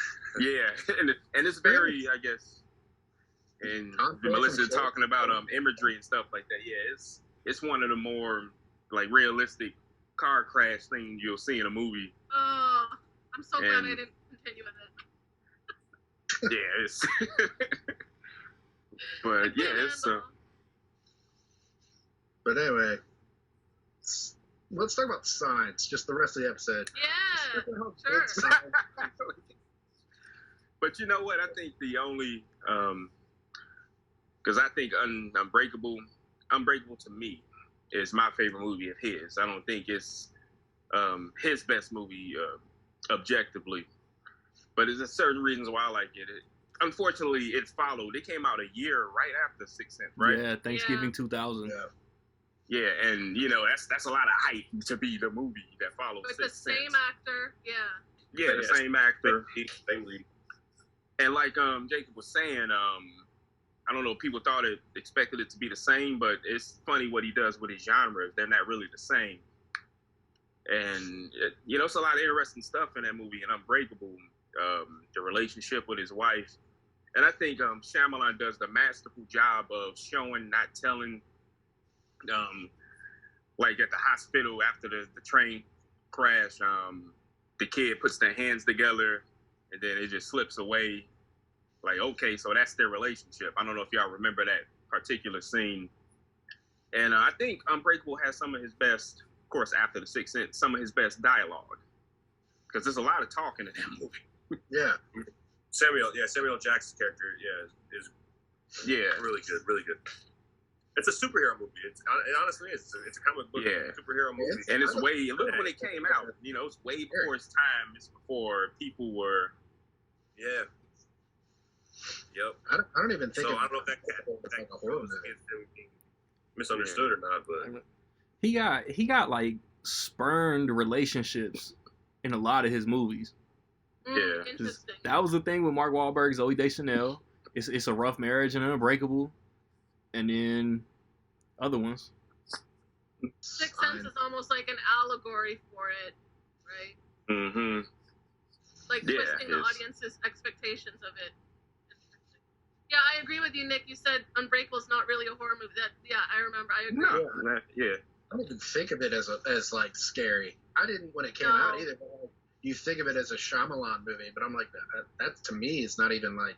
Speaker 5: and it's very, I guess, and Melissa talking about imagery and stuff like that. Yeah, it's one of the more like realistic car crash things you'll see in a movie.
Speaker 2: Oh, I'm so glad I didn't continue with it.
Speaker 5: Yeah, it's but yeah, it's
Speaker 4: But anyway, let's talk about Signs, just the rest of the episode.
Speaker 2: Yeah, sure.
Speaker 5: But you know what? I think the only, because I think Unbreakable to me is my favorite movie of his. I don't think it's his best movie objectively. But there's certain reasons why I like it. Unfortunately, it followed. It came out a year right after Sixth Sense, right?
Speaker 1: Yeah, Thanksgiving 2000.
Speaker 4: Yeah.
Speaker 5: Yeah, and that's a lot of hype to be the movie that follows.
Speaker 2: With the same actor,
Speaker 5: Yeah, the same actor. And like Jacob was saying, I don't know, people expected it to be the same, but it's funny what he does with his genres. They're not really the same. And it's a lot of interesting stuff in that movie. And Unbreakable, the relationship with his wife, and I think Shyamalan does the masterful job of showing, not telling. like at the hospital after the train crash, the kid puts their hands together and then it just slips away. Like, okay, so that's their relationship. I don't know if y'all remember that particular scene. And I think Unbreakable has some of his best, of course, after The Sixth Sense, some of his best dialogue. Because there's a lot of talking in that movie.
Speaker 4: Yeah.
Speaker 3: Samuel Jackson's character, is really good, really good. It's a superhero movie. It honestly is. It's a comic book superhero movie.
Speaker 5: And it's way, look when it came out. You know, it's way before its time. It's before people were.
Speaker 3: Yeah. Yep.
Speaker 4: I don't even think.
Speaker 3: So I don't know if that horror movie misunderstood or not, but
Speaker 1: he got like spurned relationships in a lot of his movies.
Speaker 2: Interesting.
Speaker 1: That was the thing with Mark Wahlberg, Zooey Deschanel. It's a rough marriage and Unbreakable, and then other ones.
Speaker 2: Sixth Sense is almost like an allegory for it, right?
Speaker 5: Mm-hmm.
Speaker 2: Like twisting the audience's expectations of it. Yeah, I agree with you, Nick. You said Unbreakable is not really a horror movie. I remember. I agree.
Speaker 5: No,
Speaker 4: I don't even think of it as like scary. I didn't when it came out either. But like, you think of it as a Shyamalan movie, but I'm like, that to me is not even like.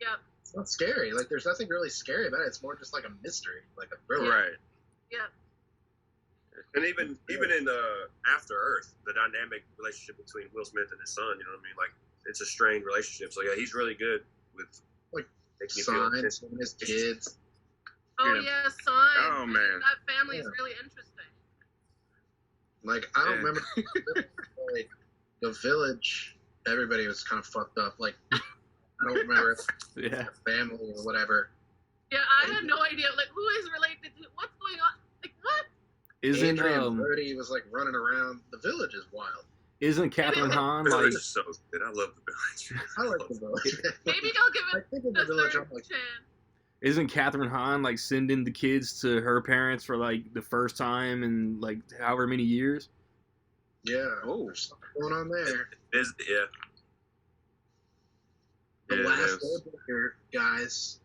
Speaker 2: Yep.
Speaker 4: It's not scary. Like, there's nothing really scary about it. It's more just like a mystery, like a thriller.
Speaker 5: Right.
Speaker 2: Yeah.
Speaker 3: And even in After Earth, the dynamic relationship between Will Smith and his son, you know what I mean? Like, it's a strained relationship. So yeah, he's really good with
Speaker 4: like
Speaker 3: making me
Speaker 4: Signs and his kids.
Speaker 2: Oh yeah, Signs.
Speaker 5: Oh man,
Speaker 2: that family is really interesting.
Speaker 4: Like, I don't remember like the Village. Everybody was kind of fucked up. Like, I don't remember if family or whatever.
Speaker 2: Yeah, I had no idea. Like, who is related to what's going on? Like, what?
Speaker 1: Isn't
Speaker 4: Adrian Brody was like running around. The Village is wild.
Speaker 1: Isn't Catherine Hahn
Speaker 3: The
Speaker 1: like?
Speaker 3: Village is so good. I love The Village.
Speaker 4: I like The Village.
Speaker 2: Maybe I'll give
Speaker 4: I
Speaker 2: it
Speaker 4: think of
Speaker 2: the
Speaker 4: The Village.
Speaker 2: third
Speaker 4: I'm like,
Speaker 2: chance.
Speaker 1: Isn't Catherine Hahn like sending the kids to her parents for like the first time in like however many years?
Speaker 4: yeah. Oh, there's something going on there. The last Airbender, guys.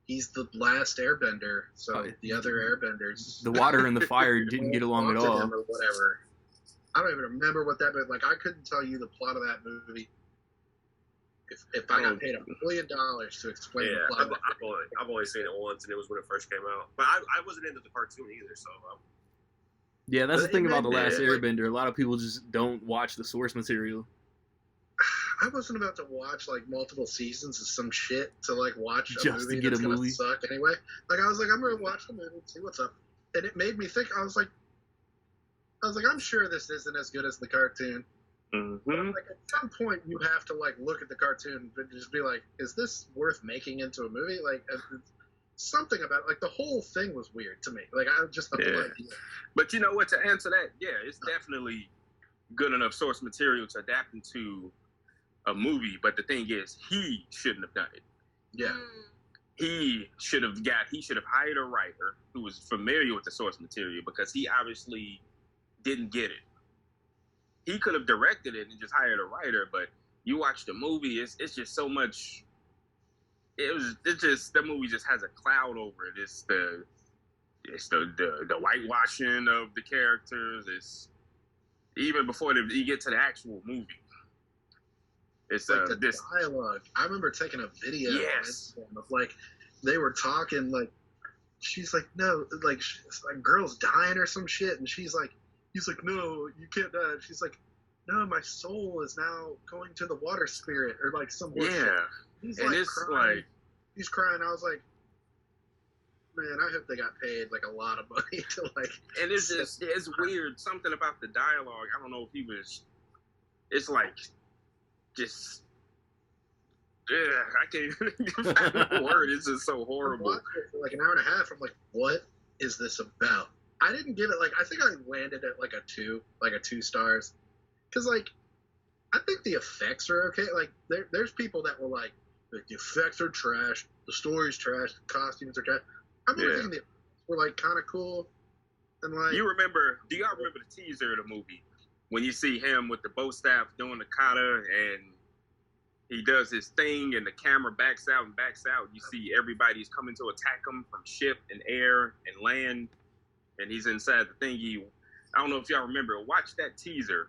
Speaker 4: He's the last Airbender, so the other Airbenders.
Speaker 1: The water and the fire didn't get along at all.
Speaker 4: Or whatever. I don't even remember what that. But like, I couldn't tell you the plot of that movie. If I got paid $1 million to explain the plot.
Speaker 3: I've only seen it once, and it was when it first came out. But I wasn't into the cartoon either, so.
Speaker 1: Yeah, that's the thing about The Last Airbender. A lot of people just don't watch the source material.
Speaker 4: I wasn't about to watch like multiple seasons of some shit to like watch a
Speaker 1: just
Speaker 4: movie
Speaker 1: to get
Speaker 4: that's
Speaker 1: a
Speaker 4: gonna
Speaker 1: movie.
Speaker 4: suck anyway. Like, I was like, I'm gonna watch the movie, see what's up, and it made me think. I was like, I'm sure this isn't as good as the cartoon.
Speaker 5: Mm-hmm.
Speaker 4: But, like, at some point, you have to like look at the cartoon and just be like, is this worth making into a movie? Like, something about like the whole thing was weird to me. Like, I just the whole idea.
Speaker 5: But you know what? To answer that, it's definitely good enough source material to adapt into a movie. But the thing is, he shouldn't have done it.
Speaker 4: Yeah.
Speaker 5: He should have hired a writer who was familiar with the source material, because he obviously didn't get it. He could have directed it and just hired a writer, but you watch the movie, it's just so much. The movie just has a cloud over it. It's the whitewashing of the characters. It's even before you get to the actual movie. It's
Speaker 4: like the dialogue. I remember taking a video of like they were talking, like she's like, no, like girl's dying or some shit, and he's like, no, you can't die. And she's like, no, my soul is now going to the water spirit, or like some shit. He's
Speaker 5: and
Speaker 4: like
Speaker 5: it's
Speaker 4: crying.
Speaker 5: like
Speaker 4: He's crying. I was like, man, I hope they got paid like a lot of money to like.
Speaker 5: And it's weird. Something about the dialogue. I don't know if he was. It's like, just. I can't even find the word. It's just so horrible.
Speaker 4: I watched it for like an hour and a half. I'm like, what is this about? I didn't give it like. I think I landed at like a 2 stars, because like, I think the effects are okay. Like, there's people that were like the effects are trash, the story's trash, the costumes are trash. I remember thinking the effects were like kind of cool, and like.
Speaker 5: Do y'all remember the teaser of the movie when you see him with the bow staff doing the kata, and he does his thing and the camera backs out and backs out? You see everybody's coming to attack him from ship and air and land, and he's inside the thingy. I don't know if y'all remember. Watch that teaser.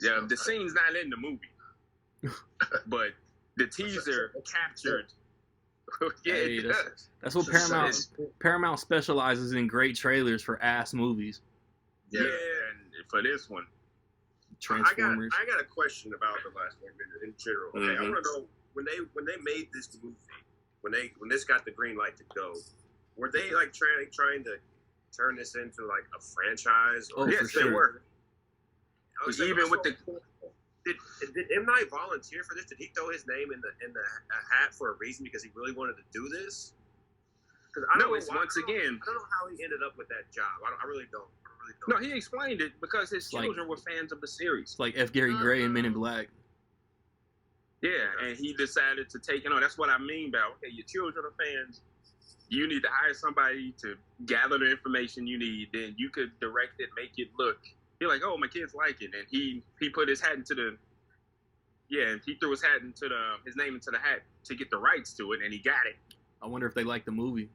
Speaker 5: Yeah, the scene's not in the movie, but the teaser captured. Yeah,
Speaker 1: Hey,
Speaker 5: it does.
Speaker 1: That's what Paramount specializes in, great trailers for ass movies.
Speaker 5: Yeah, and for this one,
Speaker 1: Transformers.
Speaker 3: I got a question about the Last Airbender in general. Okay, I want to know when they made this movie, when this got the green light to go, were they like trying to turn this into like a franchise?
Speaker 1: Or,
Speaker 5: yes,
Speaker 1: for sure.
Speaker 5: they were.
Speaker 3: Even with the did M. Night volunteer for this? Did he throw his name in the hat for a reason because he really wanted to do this? I don't know how he ended up with that job. I really don't.
Speaker 5: No, he explained it because his children were fans of the series.
Speaker 1: It's like F. Gary Gray and Men in Black.
Speaker 5: Yeah, and he decided to take it on. That's what I mean by, okay, your children are fans. You need to hire somebody to gather the information you need. Then you could direct it, make it look. You're like, oh, my kids like it. And he put his hat into he threw his hat into his name into the hat to get the rights to it, and he got it.
Speaker 1: I wonder if they like the movie.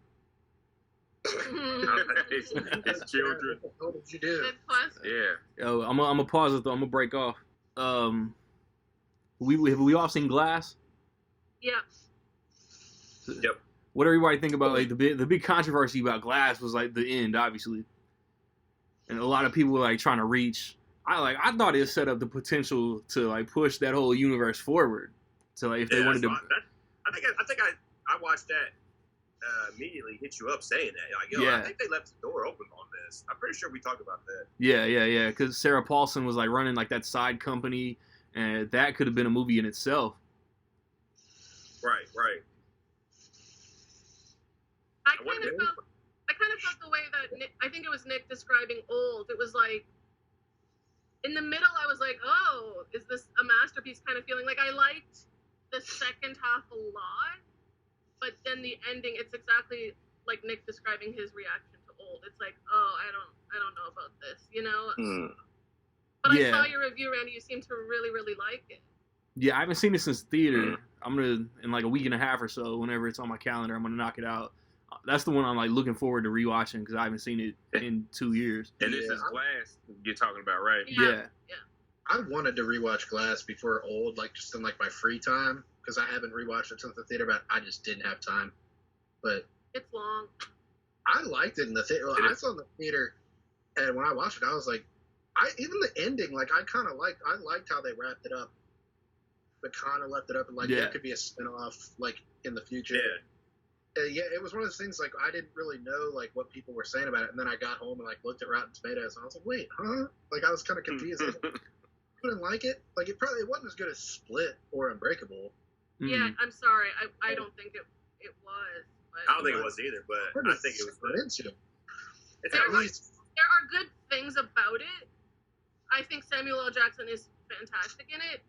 Speaker 5: His children.
Speaker 4: What did you do?
Speaker 5: Yeah.
Speaker 1: Yo, I'm gonna pause it though. I'm gonna break off. Have we all seen Glass?
Speaker 2: Yeah.
Speaker 3: Yep.
Speaker 1: What everybody think about like the big controversy about Glass was like the end, obviously, and a lot of people were like trying to reach. I thought it set up the potential to like push that whole universe forward. So like if they wanted to,
Speaker 3: I think I watched that. Immediately hit you up saying that. Like, yo,
Speaker 1: Yeah.
Speaker 3: I think they left the door open on this. I'm pretty sure we talked about that.
Speaker 1: Yeah. Because Sarah Paulson was like running like that side company, and that could have been a movie in itself.
Speaker 3: Right.
Speaker 2: I kind of felt the way that I think it was Nick describing Old. It was like in the middle, I was like, oh, is this a masterpiece kind of feeling? Like I liked the second half a lot. But then the ending, it's exactly like Nick describing his reaction to Old. It's like, oh, I don't know about this, you know? But I saw your review, Randy. You seem to really, really like it.
Speaker 1: Yeah, I haven't seen it since theater. I'm gonna, in like a week and a half or so, whenever it's on my calendar, I'm gonna knock it out. That's the one I'm like looking forward to rewatching because I haven't seen it in 2 years.
Speaker 5: And this is Glass you're talking about, right?
Speaker 1: Yeah.
Speaker 4: I wanted to rewatch Glass before Old, like just in like my free time. Because I haven't rewatched it since the theater, but I just didn't have time. But
Speaker 2: it's long.
Speaker 4: I liked it in the theater. I saw it in the theater, and when I watched it, I was like, even the ending, like I liked how they wrapped it up, but kind of left it up, and like there could be a spinoff like in the future. It was one of those things like I didn't really know like what people were saying about it, and then I got home and like looked at Rotten Tomatoes, and I was like, wait, huh? Like I was kind of confused. I didn't like it. Like it wasn't as good as Split or Unbreakable.
Speaker 2: Yeah, I'm sorry. I don't think it was. But
Speaker 3: I don't think it was either, but I think it was good.
Speaker 2: There are good things about it. I think Samuel L. Jackson is fantastic in it.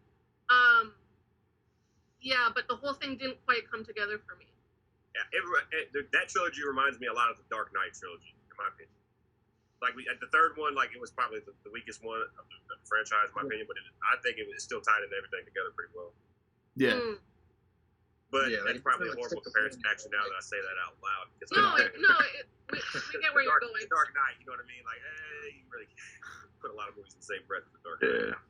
Speaker 2: Yeah, but the whole thing didn't quite come together for me.
Speaker 3: Yeah, that trilogy reminds me a lot of the Dark Knight trilogy, in my opinion. Like the third one, like it was probably the weakest one of the franchise, in my opinion. But I think it was still tied in everything together pretty well.
Speaker 1: Yeah.
Speaker 3: But that's probably a horrible comparison actually now that I say that out loud.
Speaker 2: We get where you're going.
Speaker 3: Dark Knight, you know what I mean? Like, you really put a lot of movies in the same breath with the Dark Knight.
Speaker 5: Yeah.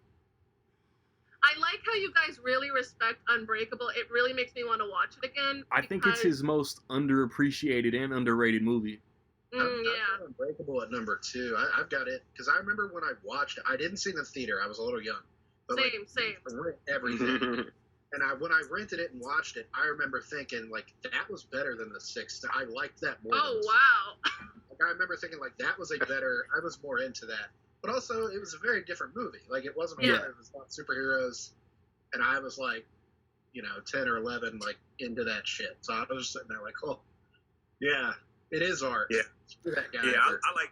Speaker 2: I like how you guys really respect Unbreakable. It really makes me want to watch it again.
Speaker 1: I think it's his most underappreciated and underrated movie.
Speaker 4: I've got Unbreakable at number 2. I've got it because I remember when I watched it. I didn't see it in the theater. I was a little young. But
Speaker 2: same.
Speaker 4: I rent everything. And when I rented it and watched it, I remember thinking like that was better than the Sixth. I liked that more.
Speaker 2: Oh wow!
Speaker 4: Like I remember thinking like that was I was more into that. But also, it was a very different movie. Like it wasn't. It was about superheroes, and I was like, 10 or 11, like into that shit. So I was just sitting there like, oh, yeah, it is art.
Speaker 3: Yeah.
Speaker 4: Screw that guy.
Speaker 3: Yeah, I like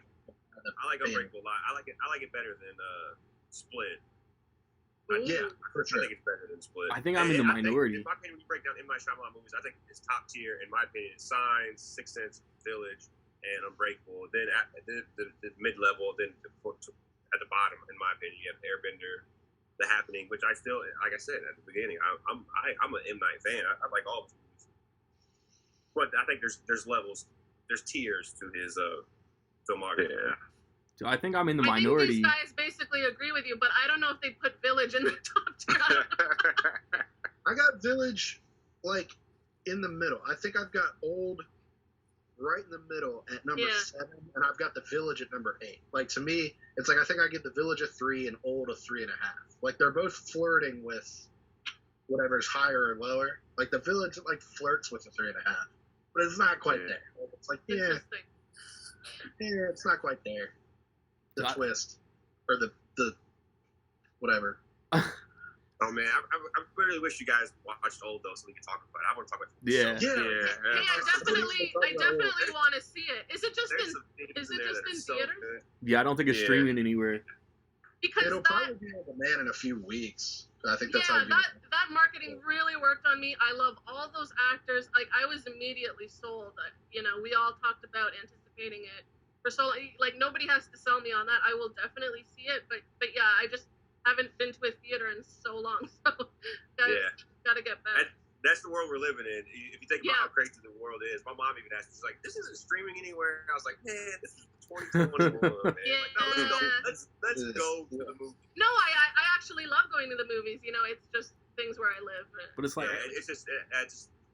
Speaker 3: Unbreakable a lot. I like it better than Split.
Speaker 4: Yeah, for sure.
Speaker 3: I think it's better than Split.
Speaker 1: I think I'm in the minority.
Speaker 3: In my opinion, when you break down M. Night Shyamalan movies, I think it's top tier. In my opinion, it's Signs, Sixth Sense, Village, and Unbreakable. Then at the mid-level, then at the bottom, in my opinion, you have Airbender, The Happening, which I still, like I said at the beginning, I'm an M. Night fan. I like all of his movies. But I think there's levels there's tiers to his filmography.
Speaker 5: Yeah.
Speaker 1: So I think I'm in the
Speaker 2: I
Speaker 1: minority.
Speaker 2: think these guys basically agree with you, but I don't know if they put Village in the top 10.
Speaker 4: I got Village like in the middle. I think I've got Old right in the middle at number 7, and I've got the Village at number 8. Like, to me, it's like I think I give the Village a 3 and Old a 3.5. Like, they're both flirting with whatever's higher or lower. Like, the Village like flirts with a 3.5, but it's not quite there. Like, it's like it's not quite there. The twist or the whatever.
Speaker 3: Oh man, I really wish you guys watched Old though, so we can talk about it. I want to talk about it.
Speaker 1: Yeah.
Speaker 2: Hey, I definitely want to see it. Is it just in theater?
Speaker 1: Yeah, I don't think it's streaming anywhere.
Speaker 2: Because
Speaker 4: it'll probably be on demand in a few weeks. I think that's how
Speaker 2: that marketing really worked on me. I love all those actors. Like, I was immediately sold. You know, we all talked about anticipating it for so long. Like, nobody has to sell me on that. I will definitely see it. But yeah, I just haven't been to a theater in so long. So guys, gotta get back.
Speaker 3: That's the world we're living in. If you think about how crazy the world is, my mom even asked me, she's like, "This isn't streaming anywhere." I was like, "Man, this is 2021, man.
Speaker 2: Yeah.
Speaker 3: Like, no, let's go to the movie."
Speaker 2: No, I actually love going to the movies. You know, it's just things where I live.
Speaker 1: But it's like
Speaker 3: it's just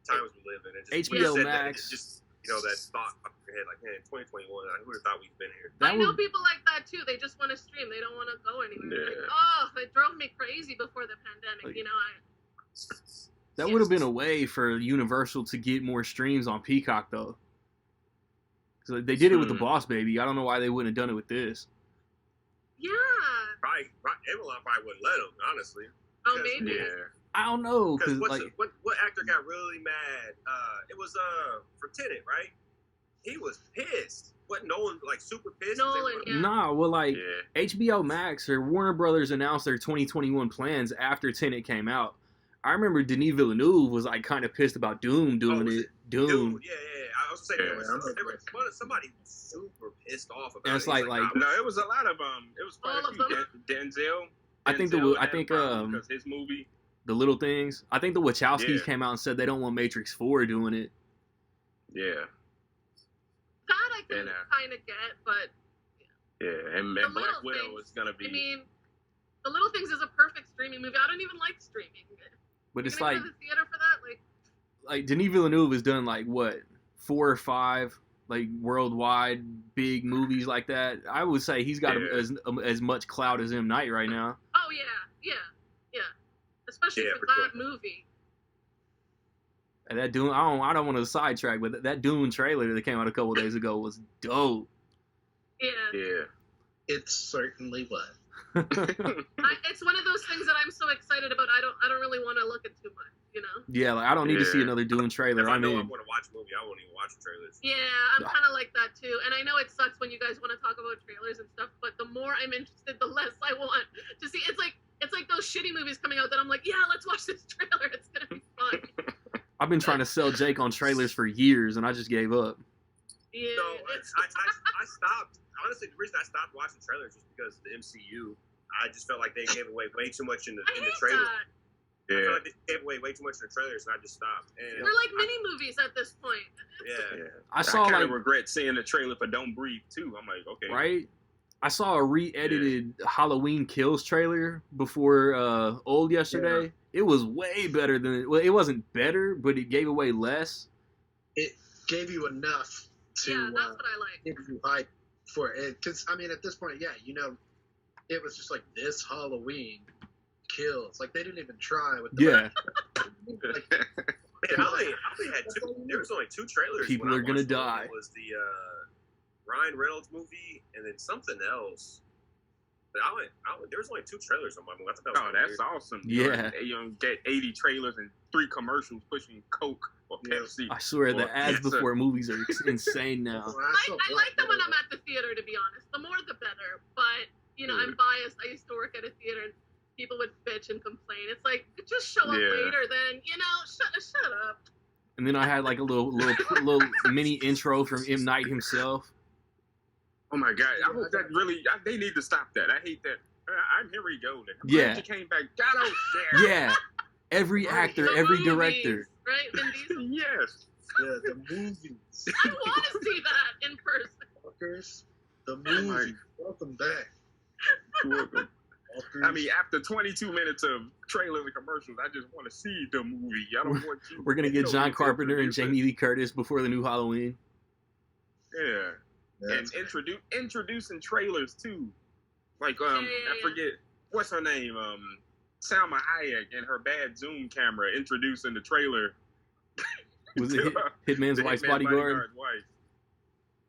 Speaker 3: times we live in.
Speaker 1: HBO Max.
Speaker 3: Just that thought up your head, like, man, 2021. Who would have thought we'd been here?
Speaker 2: I know people like that too. They just want to stream. They don't want to go anywhere.
Speaker 3: Yeah.
Speaker 2: Like, it drove me crazy before the pandemic. You know,
Speaker 1: that would have been a way for Universal to get more streams on Peacock, though. So they did it with the Boss Baby. I don't know why they wouldn't have done it with this.
Speaker 2: Yeah.
Speaker 3: Probably Amazon probably wouldn't let them, honestly.
Speaker 2: Oh, maybe.
Speaker 3: Yeah.
Speaker 1: I don't know.
Speaker 3: Because what actor got really mad? It was for Tenet, right? He was pissed. What, Nolan, like, super pissed?
Speaker 2: Nolan, yeah.
Speaker 1: Nah, well, like, HBO Max or Warner Brothers announced their 2021 plans after Tenet came out. I remember Denis Villeneuve was, like, kind of pissed about Doom doing it. Doom.
Speaker 3: Yeah. I was saying somebody was super pissed off about it.
Speaker 1: And it's like
Speaker 5: no, it was a lot of it was quite a few. Denzel.
Speaker 1: I think
Speaker 5: because his movie,
Speaker 1: The Little Things. I think the Wachowskis came out and said they don't want Matrix 4 doing it.
Speaker 5: Yeah.
Speaker 2: That I can kind of get, but
Speaker 5: and Black Widow is gonna be.
Speaker 2: I mean, The Little Things is a perfect streaming movie. I don't even like streaming.
Speaker 1: But it's
Speaker 2: like
Speaker 1: like
Speaker 2: the theater for that,
Speaker 1: like Denis Villeneuve has done like what 4 or 5 like worldwide big movies like that. I would say he's got as much clout as M. Night right now.
Speaker 2: Oh yeah, especially for that movie.
Speaker 1: And that Dune, I don't want to sidetrack, but that Dune trailer that came out a couple days ago was dope.
Speaker 2: Yeah.
Speaker 4: It certainly was.
Speaker 2: It's one of those things that I'm so excited about. I don't really want to look at too much, you know.
Speaker 1: Yeah, like I don't need to see another Dune trailer.
Speaker 3: If I know I want to watch a movie, I won't even watch trailers.
Speaker 2: Yeah, I'm kind of like that too. And I know it sucks when you guys want to talk about trailers and stuff, but the more I'm interested, the less I want to see. It's like those shitty movies coming out that I'm like, yeah, let's watch this trailer. It's gonna be fun.
Speaker 1: I've been trying to sell Jake on trailers for years, and I just gave up.
Speaker 2: Yeah.
Speaker 3: So I stopped. Honestly, the reason I stopped watching trailers was because of the MCU. I just felt like they gave away way too much in the trailer.
Speaker 2: That.
Speaker 3: I felt like they gave away way too much in the trailers, and I just stopped. And
Speaker 2: they're like mini movies at this point.
Speaker 3: Yeah.
Speaker 1: I kind
Speaker 5: of regret seeing the trailer for Don't Breathe too. I'm like, okay.
Speaker 1: Right? I saw a re-edited Halloween Kills trailer before Old yesterday. Yeah. It was way better than it wasn't better, but it gave away less.
Speaker 4: It gave you enough to
Speaker 2: that's what I like.
Speaker 4: Give you hype for it. Because I mean, at this point, it was just like this Halloween Kills. Like they didn't even try with the
Speaker 3: I only had 2. There was only 2 trailers.
Speaker 1: People are gonna die.
Speaker 3: It was the Ryan Reynolds movie, and then something else. But there was only 2 trailers on my movie. I thought that was
Speaker 5: that's awesome.
Speaker 1: Yeah,
Speaker 5: you get 80 trailers and 3 commercials pushing Coke or Pepsi.
Speaker 1: I swear the ads before movies are insane now.
Speaker 2: I like them when I'm at the theater, to be honest. The more the better. But I'm biased. I used to work at a theater, and people would bitch and complain. It's like, just show up later, then shut up.
Speaker 1: And then I had like a little mini intro from M. Night himself.
Speaker 5: Oh my God! I hope that they need to stop that. I hate that. Here we go.
Speaker 1: Yeah.
Speaker 5: You came back. Got out there.
Speaker 1: Yeah. Every actor, every director.
Speaker 2: Right? Vin Diesel?
Speaker 5: Yes.
Speaker 4: Yeah, the movies.
Speaker 2: I want to see that in person.
Speaker 4: Fuckers, the movie. Welcome back.
Speaker 5: Welcome.
Speaker 4: Fuckers.
Speaker 5: I mean, after 22 minutes of trailers and commercials, I just want to see the movie. I don't want you.
Speaker 1: We're gonna get
Speaker 5: you
Speaker 1: John
Speaker 5: to
Speaker 1: Carpenter and
Speaker 5: introduce
Speaker 1: Jamie Lee Curtis before the new Halloween.
Speaker 5: it. Yeah, and introducing trailers too. Like I forget what's her name. Salma Hayek and her bad Zoom camera introducing the trailer.
Speaker 1: Was it Hitman's Wife's Bodyguard?
Speaker 5: Wife.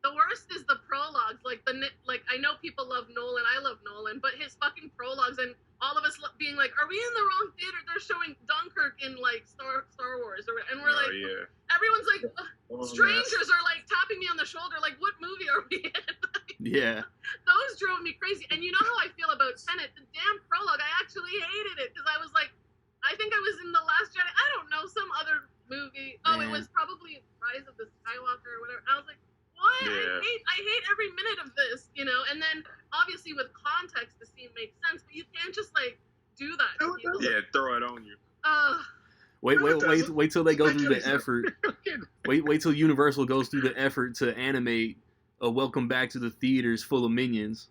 Speaker 2: The worst is the prologues. Like I know people love Nolan. I love Nolan, but his fucking prologues and all of us being like, "Are we in the wrong theater? They're showing Dunkirk in like Star Wars," and we're like, everyone's like, strangers are like tapping me on the shoulder, like, "What movie are we in?"
Speaker 1: Yeah.
Speaker 2: Those drove me crazy. And you know how I feel about Tenet? The damn prologue, I actually hated it because I was like, I think I was in The Last Jedi. I don't know, some other movie. Oh, it was probably Rise of the Skywalker or whatever. And I was like, what?
Speaker 5: Yeah.
Speaker 2: I hate every minute of this, you know? And then, obviously, with context, the scene makes sense, but you can't just, like, do that.
Speaker 4: No, it doesn't.
Speaker 5: Yeah, throw it on you.
Speaker 1: Wait till they go through the effort. Wait till Universal goes through the effort to animate a Welcome Back to the Theaters full of minions.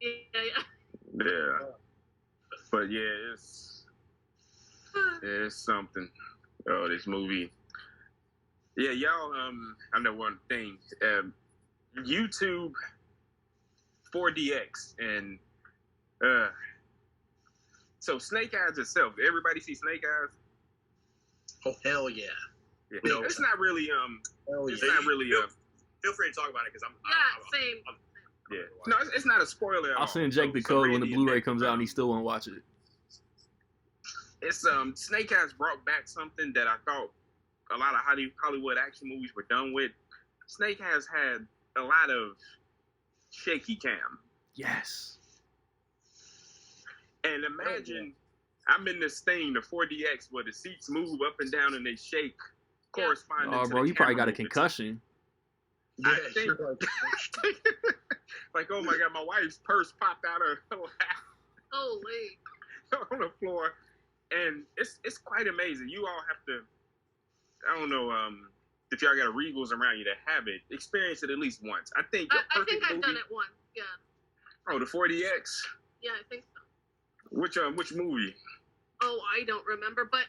Speaker 5: Yeah. But yeah, it's something. Oh, this movie. Yeah, y'all. I know one thing. YouTube 4DX and so Snake Eyes itself. Everybody see Snake Eyes?
Speaker 4: Oh hell yeah!
Speaker 5: Yeah. No, it's not really It's not really
Speaker 3: Feel free to talk about it because I'm
Speaker 2: same.
Speaker 5: Yeah. No, it's not a spoiler.
Speaker 1: I'll send Jake the code when the Blu-ray comes out and he still won't watch it.
Speaker 5: It's Snake Eyes brought back something that I thought a lot of Hollywood action movies were done with. Snake Eyes had a lot of shaky cam.
Speaker 1: Yes.
Speaker 5: And imagine I'm in this thing, the 4DX, where the seats move up and down and they shake, corresponding to
Speaker 1: Oh, bro,
Speaker 5: the
Speaker 1: you probably
Speaker 5: camera
Speaker 1: got a
Speaker 5: movements.
Speaker 1: concussion.
Speaker 4: Yeah,
Speaker 5: I think, like, oh my God, my wife's purse popped out of her lap
Speaker 2: Holy.
Speaker 5: on the floor, and it's quite amazing. You all have to, I don't know, if y'all got Regals around you that have it, experience it at least once. I think
Speaker 2: I think I've done it once. Yeah.
Speaker 5: Oh, the 4DX.
Speaker 2: Yeah, I think so.
Speaker 5: Which movie?
Speaker 2: Oh, I don't remember, but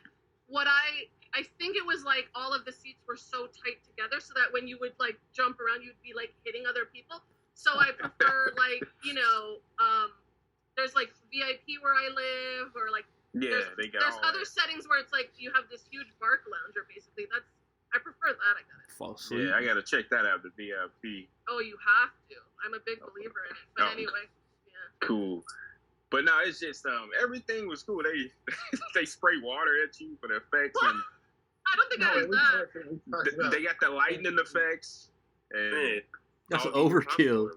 Speaker 2: what I think it was like all of the seats were so tight together so that when you would like jump around, you'd be like hitting other people. So I prefer like, you know, there's like VIP where I live, or like
Speaker 5: there's all
Speaker 2: other settings where it's like you have this huge bark lounger. Basically, I prefer that. I got it.
Speaker 1: Fall asleep.
Speaker 5: Yeah, I gotta check that out. The VIP.
Speaker 2: Oh, you have to. I'm a big believer in it. But anyway, yeah.
Speaker 5: Cool. But no, it's just everything was cool. They spray water at you for the effects, and
Speaker 2: I don't think I did that.
Speaker 5: they got the lightning effects, and
Speaker 1: That's overkill.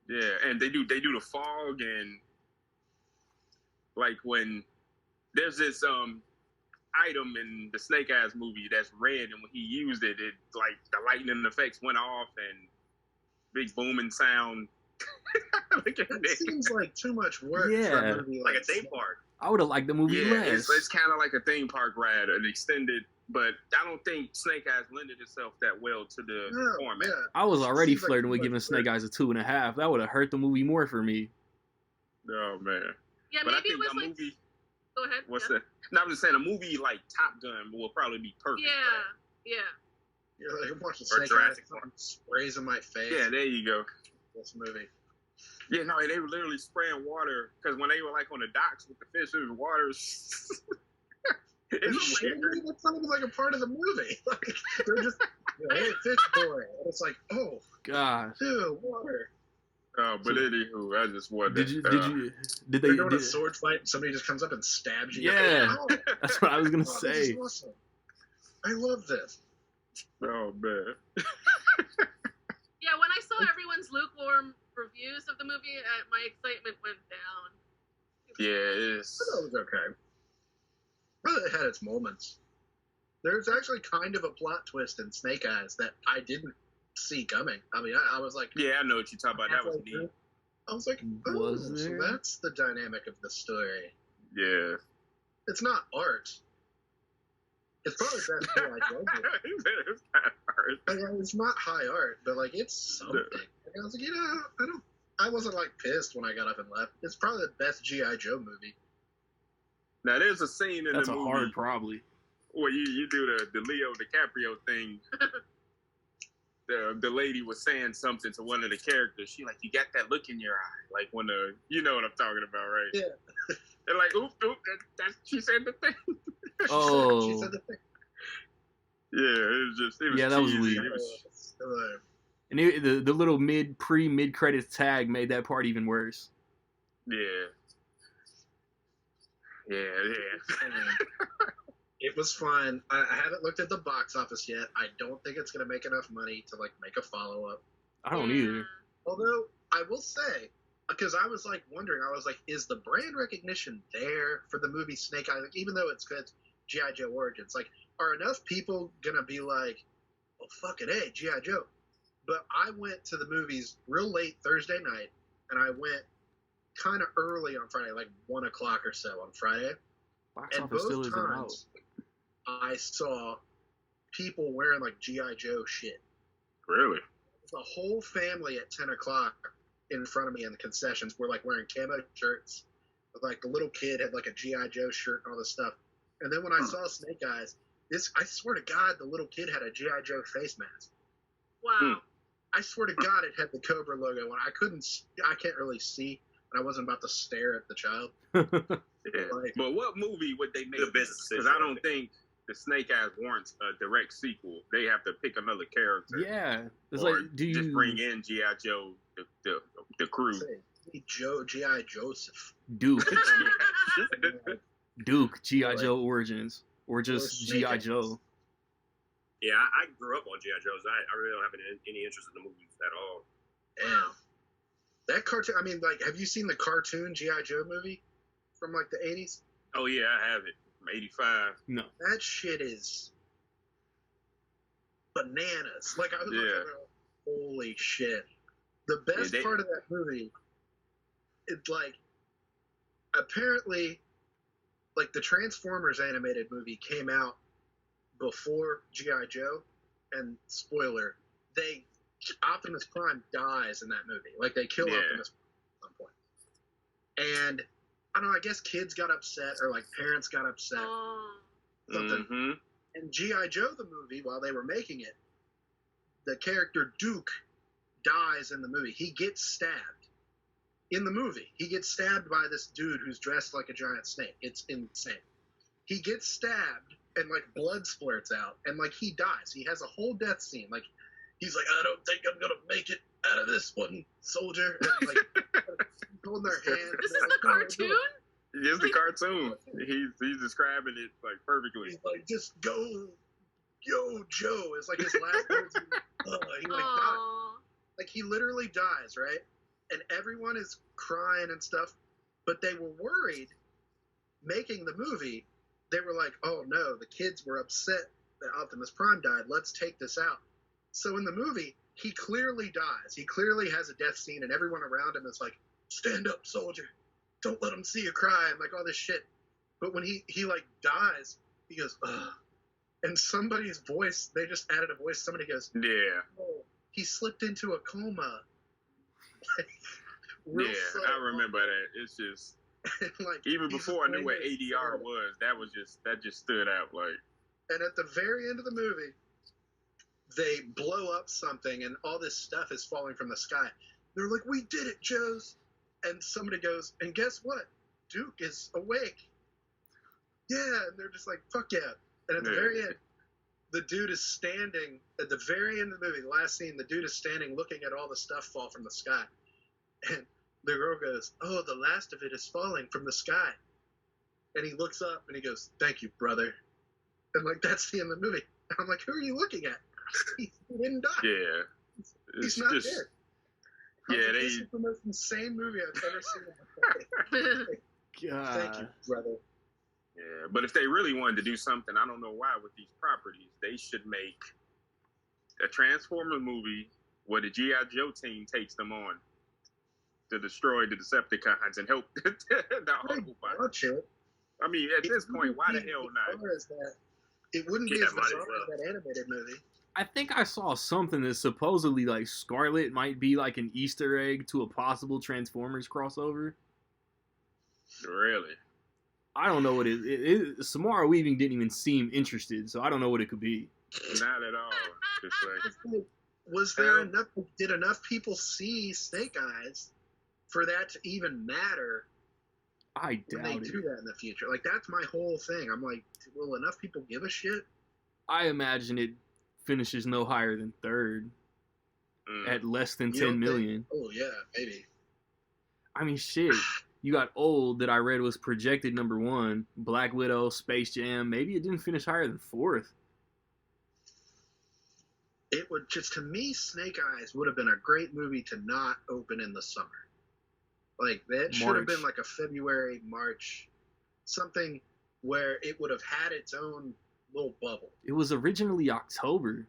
Speaker 5: Yeah, and they do the fog, and like when there's this item in the Snake Eyes movie that's red, and when he used it, like the lightning effects went off and big booming sound.
Speaker 4: That seems like too much work.
Speaker 1: Yeah.
Speaker 4: For a movie
Speaker 3: like a theme park.
Speaker 1: I would have liked the movie less.
Speaker 5: It's kind of like a theme park ride, an extended, but I don't think Snake Eyes lended itself that well to the format.
Speaker 4: Yeah.
Speaker 1: I was already
Speaker 4: Seems like
Speaker 1: flirting
Speaker 4: too
Speaker 1: with
Speaker 4: much
Speaker 1: giving
Speaker 4: work.
Speaker 1: Snake Eyes a 2.5. That would have hurt the movie more for me.
Speaker 5: Oh man.
Speaker 2: Yeah,
Speaker 5: But I
Speaker 2: maybe
Speaker 5: think
Speaker 2: it was
Speaker 5: a
Speaker 2: like.
Speaker 5: movie.
Speaker 2: Go ahead.
Speaker 5: What's
Speaker 2: yeah.
Speaker 5: that? No, I'm just saying a movie like Top Gun will probably be perfect.
Speaker 2: Yeah.
Speaker 4: You're like, I'm watching
Speaker 3: Or
Speaker 4: Snake
Speaker 3: Jurassic
Speaker 4: Eyes,
Speaker 3: Park.
Speaker 4: something sprays in my face.
Speaker 5: Yeah, there you go.
Speaker 4: This movie.
Speaker 5: Yeah, no, they were literally spraying water because when they were like on the docks with the fish, it was water.
Speaker 4: Are you
Speaker 5: It's
Speaker 4: shitting
Speaker 5: weird.
Speaker 4: me? That's not even like a part of the movie. Like, they're just, hey, fish boy. And it's like, oh,
Speaker 1: God.
Speaker 4: ew, water.
Speaker 5: But anywho, I just wanted.
Speaker 1: Did
Speaker 4: They're
Speaker 1: they?
Speaker 4: doing a sword fight and somebody just comes up and stabs you.
Speaker 1: Yeah.
Speaker 4: Oh,
Speaker 1: That's what I was gonna
Speaker 4: this
Speaker 1: say.
Speaker 4: is awesome. I love this.
Speaker 5: Oh man.
Speaker 2: Yeah, when I saw everyone's lukewarm reviews of the movie, my excitement went down.
Speaker 5: Yeah, it's.
Speaker 4: I thought it was okay. Well, it had its moments. There's actually kind of a plot twist in Snake Eyes that I didn't see coming. I mean, I was like,
Speaker 5: Yeah, I know what you're talking about. That was
Speaker 4: halfway through,
Speaker 5: neat.
Speaker 4: I was like, oh,
Speaker 1: Was
Speaker 4: so
Speaker 1: there?
Speaker 4: that's the dynamic of the story.
Speaker 5: Yeah.
Speaker 4: It's not art. It's probably the best G.I. Joe movie.
Speaker 5: It's kind of hard.
Speaker 4: Like, it's not high art, but like it's something. Like, I was like, I wasn't like pissed when I got up and left. It's probably the best G.I. Joe movie.
Speaker 5: Now there's a scene in
Speaker 1: That's
Speaker 5: the
Speaker 1: a
Speaker 5: movie
Speaker 1: hard probably.
Speaker 5: where you do the Leo DiCaprio thing. The lady was saying something to one of the characters. She like, you got that look in your eye, like when you know what I'm talking about, right?
Speaker 4: Yeah.
Speaker 5: They're like, oop, she said the thing.
Speaker 1: Oh.
Speaker 4: She said the thing.
Speaker 5: Yeah, it was
Speaker 1: Yeah, that was
Speaker 5: cheesy.
Speaker 1: weird.
Speaker 5: It was,
Speaker 1: And the little mid credits tag made that part even worse.
Speaker 5: yeah.
Speaker 4: It was fun. I haven't looked at the box office yet. I don't think it's going to make enough money to like make a follow up.
Speaker 1: I don't either.
Speaker 4: Although I will say, because I was like wondering, I was like, is the brand recognition there for the movie Snake Eyes? Like, even though it's good, G.I. Joe Origins, like, are enough people gonna be like, well, fucking A, G.I. Joe? But I went to the movies real late Thursday night, and I went kind of early on Friday, like 1 o'clock or so on Friday.
Speaker 1: Box
Speaker 4: And
Speaker 1: office still
Speaker 4: both
Speaker 1: isn't out.
Speaker 4: times, I saw people wearing like G.I. Joe shit.
Speaker 5: really?
Speaker 4: The whole family at 10 o'clock in front of me in the concessions were like wearing camo shirts. Like the little kid had like a G.I. Joe shirt and all this stuff. And then when I saw Snake Eyes, I swear to God, the little kid had a G.I. Joe face mask.
Speaker 2: Wow.
Speaker 4: I swear to God, it had the Cobra logo on. I can't really see, and I wasn't about to stare at the child.
Speaker 5: Yeah.
Speaker 4: Like,
Speaker 5: But what movie would they make?
Speaker 3: The business
Speaker 5: Because
Speaker 3: decision,
Speaker 5: I don't think the Snake Eyes warrants a direct sequel. They have to pick another character.
Speaker 1: Yeah, it's
Speaker 5: or
Speaker 1: like, do you
Speaker 5: just bring in G.I. Joe, the crew?
Speaker 4: say, G.I. Joseph.
Speaker 1: Duke G.I.
Speaker 4: Like-
Speaker 1: Joe Origins or just
Speaker 4: Snake
Speaker 1: G.I.
Speaker 4: Eyes.
Speaker 1: Joe?
Speaker 3: Yeah, I grew up on G.I. Joe's. I really don't have any interest in the movies at all.
Speaker 4: And
Speaker 2: Wow.
Speaker 4: that cartoon, I mean, like, have you seen the cartoon G.I. Joe movie from like the 80s?
Speaker 5: Oh yeah, I have it from '85.
Speaker 1: No.
Speaker 4: That shit is bananas. Like, I was
Speaker 5: Yeah.
Speaker 4: like, holy shit. The best
Speaker 5: Yeah,
Speaker 4: part of that movie is like, apparently, like, the Transformers animated movie came out before G.I. Joe, and spoiler, Optimus Prime dies in that movie. Like, they kill
Speaker 5: Yeah.
Speaker 4: Optimus Prime at some point. And I don't know, I guess kids got upset, or like parents got upset.
Speaker 2: Oh.
Speaker 4: Something.
Speaker 5: Mm-hmm.
Speaker 4: And G.I. Joe, the movie, while they were making it, the character Duke dies in the movie. He gets stabbed. In the movie, he gets stabbed by this dude who's dressed like a giant snake. It's insane. He gets stabbed, and like blood splurts out, and like he dies. He has a whole death scene. Like, he's like, I don't think I'm gonna make it out of this one, soldier. And like holding their hands.
Speaker 2: This
Speaker 4: and
Speaker 2: is
Speaker 4: they're
Speaker 2: the
Speaker 4: like,
Speaker 2: cartoon?
Speaker 5: It's the cartoon. He's describing it like perfectly.
Speaker 4: He's like, just go, yo, Joe. It's like his last words. He like dies.
Speaker 2: Aw.
Speaker 4: Like, he literally dies, right? And everyone is crying and stuff, but they were worried making the movie. They were like, oh no, the kids were upset that Optimus Prime died. Let's take this out. So in the movie, he clearly dies. He clearly has a death scene, and everyone around him is like, stand up, soldier. Don't let him see you cry, and like all this shit. But when he like dies, he goes, ugh. And somebody's voice, they just added a voice. Somebody goes,
Speaker 5: Yeah.
Speaker 4: oh, he slipped into a coma. Real
Speaker 5: Yeah,
Speaker 4: subtle.
Speaker 5: I remember that. It's just
Speaker 4: Like,
Speaker 5: even
Speaker 4: he's
Speaker 5: before I knew
Speaker 4: just
Speaker 5: what
Speaker 4: playing
Speaker 5: ADR
Speaker 4: it.
Speaker 5: was, that just stood out. Like,
Speaker 4: And at the very end of the movie, they blow up something, and all this stuff is falling from the sky. They're like, we did it, Joes. And somebody goes, and guess what? Duke is awake. Yeah, and they're just like, fuck yeah. And at the
Speaker 5: Yeah.
Speaker 4: very end, the dude is standing, at the very end of the movie, the last scene, the dude is standing looking at all the stuff fall from the sky. And the girl goes, oh, the last of it is falling from the sky. And he looks up and he goes, thank you, brother. And like, that's the end of the movie. And I'm like, who are you looking at? He didn't die.
Speaker 5: yeah,
Speaker 4: He's not dead. I'm
Speaker 5: Yeah,
Speaker 4: like,
Speaker 5: they.
Speaker 4: this is the most insane movie I've ever seen in my life.
Speaker 1: God.
Speaker 4: Thank you, brother.
Speaker 5: Yeah, but if they really wanted to do something, I don't know why with these properties, they should make a Transformers movie where the G.I. Joe team takes them on to destroy the Decepticons and help the
Speaker 4: I
Speaker 5: Autobots.
Speaker 4: watch it.
Speaker 5: I mean, at this point, why the hell
Speaker 4: As
Speaker 5: not?
Speaker 4: far as that, it wouldn't be as bizarre as that animated movie.
Speaker 1: I think I saw something that supposedly like Scarlet might be like an Easter egg to a possible Transformers crossover.
Speaker 5: Really?
Speaker 1: I don't know what Samara Weaving didn't even seem interested, so I don't know what it could be.
Speaker 5: Not at all. Just like,
Speaker 4: was there enough? Did enough people see Snake Eyes for that to even matter?
Speaker 1: I doubt
Speaker 4: when they do that in the future. Like, that's my whole thing. I'm like, will enough people give a shit?
Speaker 1: I imagine it finishes no higher than third at less than 10 million.
Speaker 4: Oh yeah, maybe.
Speaker 1: I mean, shit. You got Old that I read was projected number 1. Black Widow, Space Jam. Maybe it didn't finish higher than 4th.
Speaker 4: It would just, to me, Snake Eyes would have been a great movie to not open in the summer. Like, that should have been like a February, March, something where it would have had its own little bubble.
Speaker 1: It was originally October.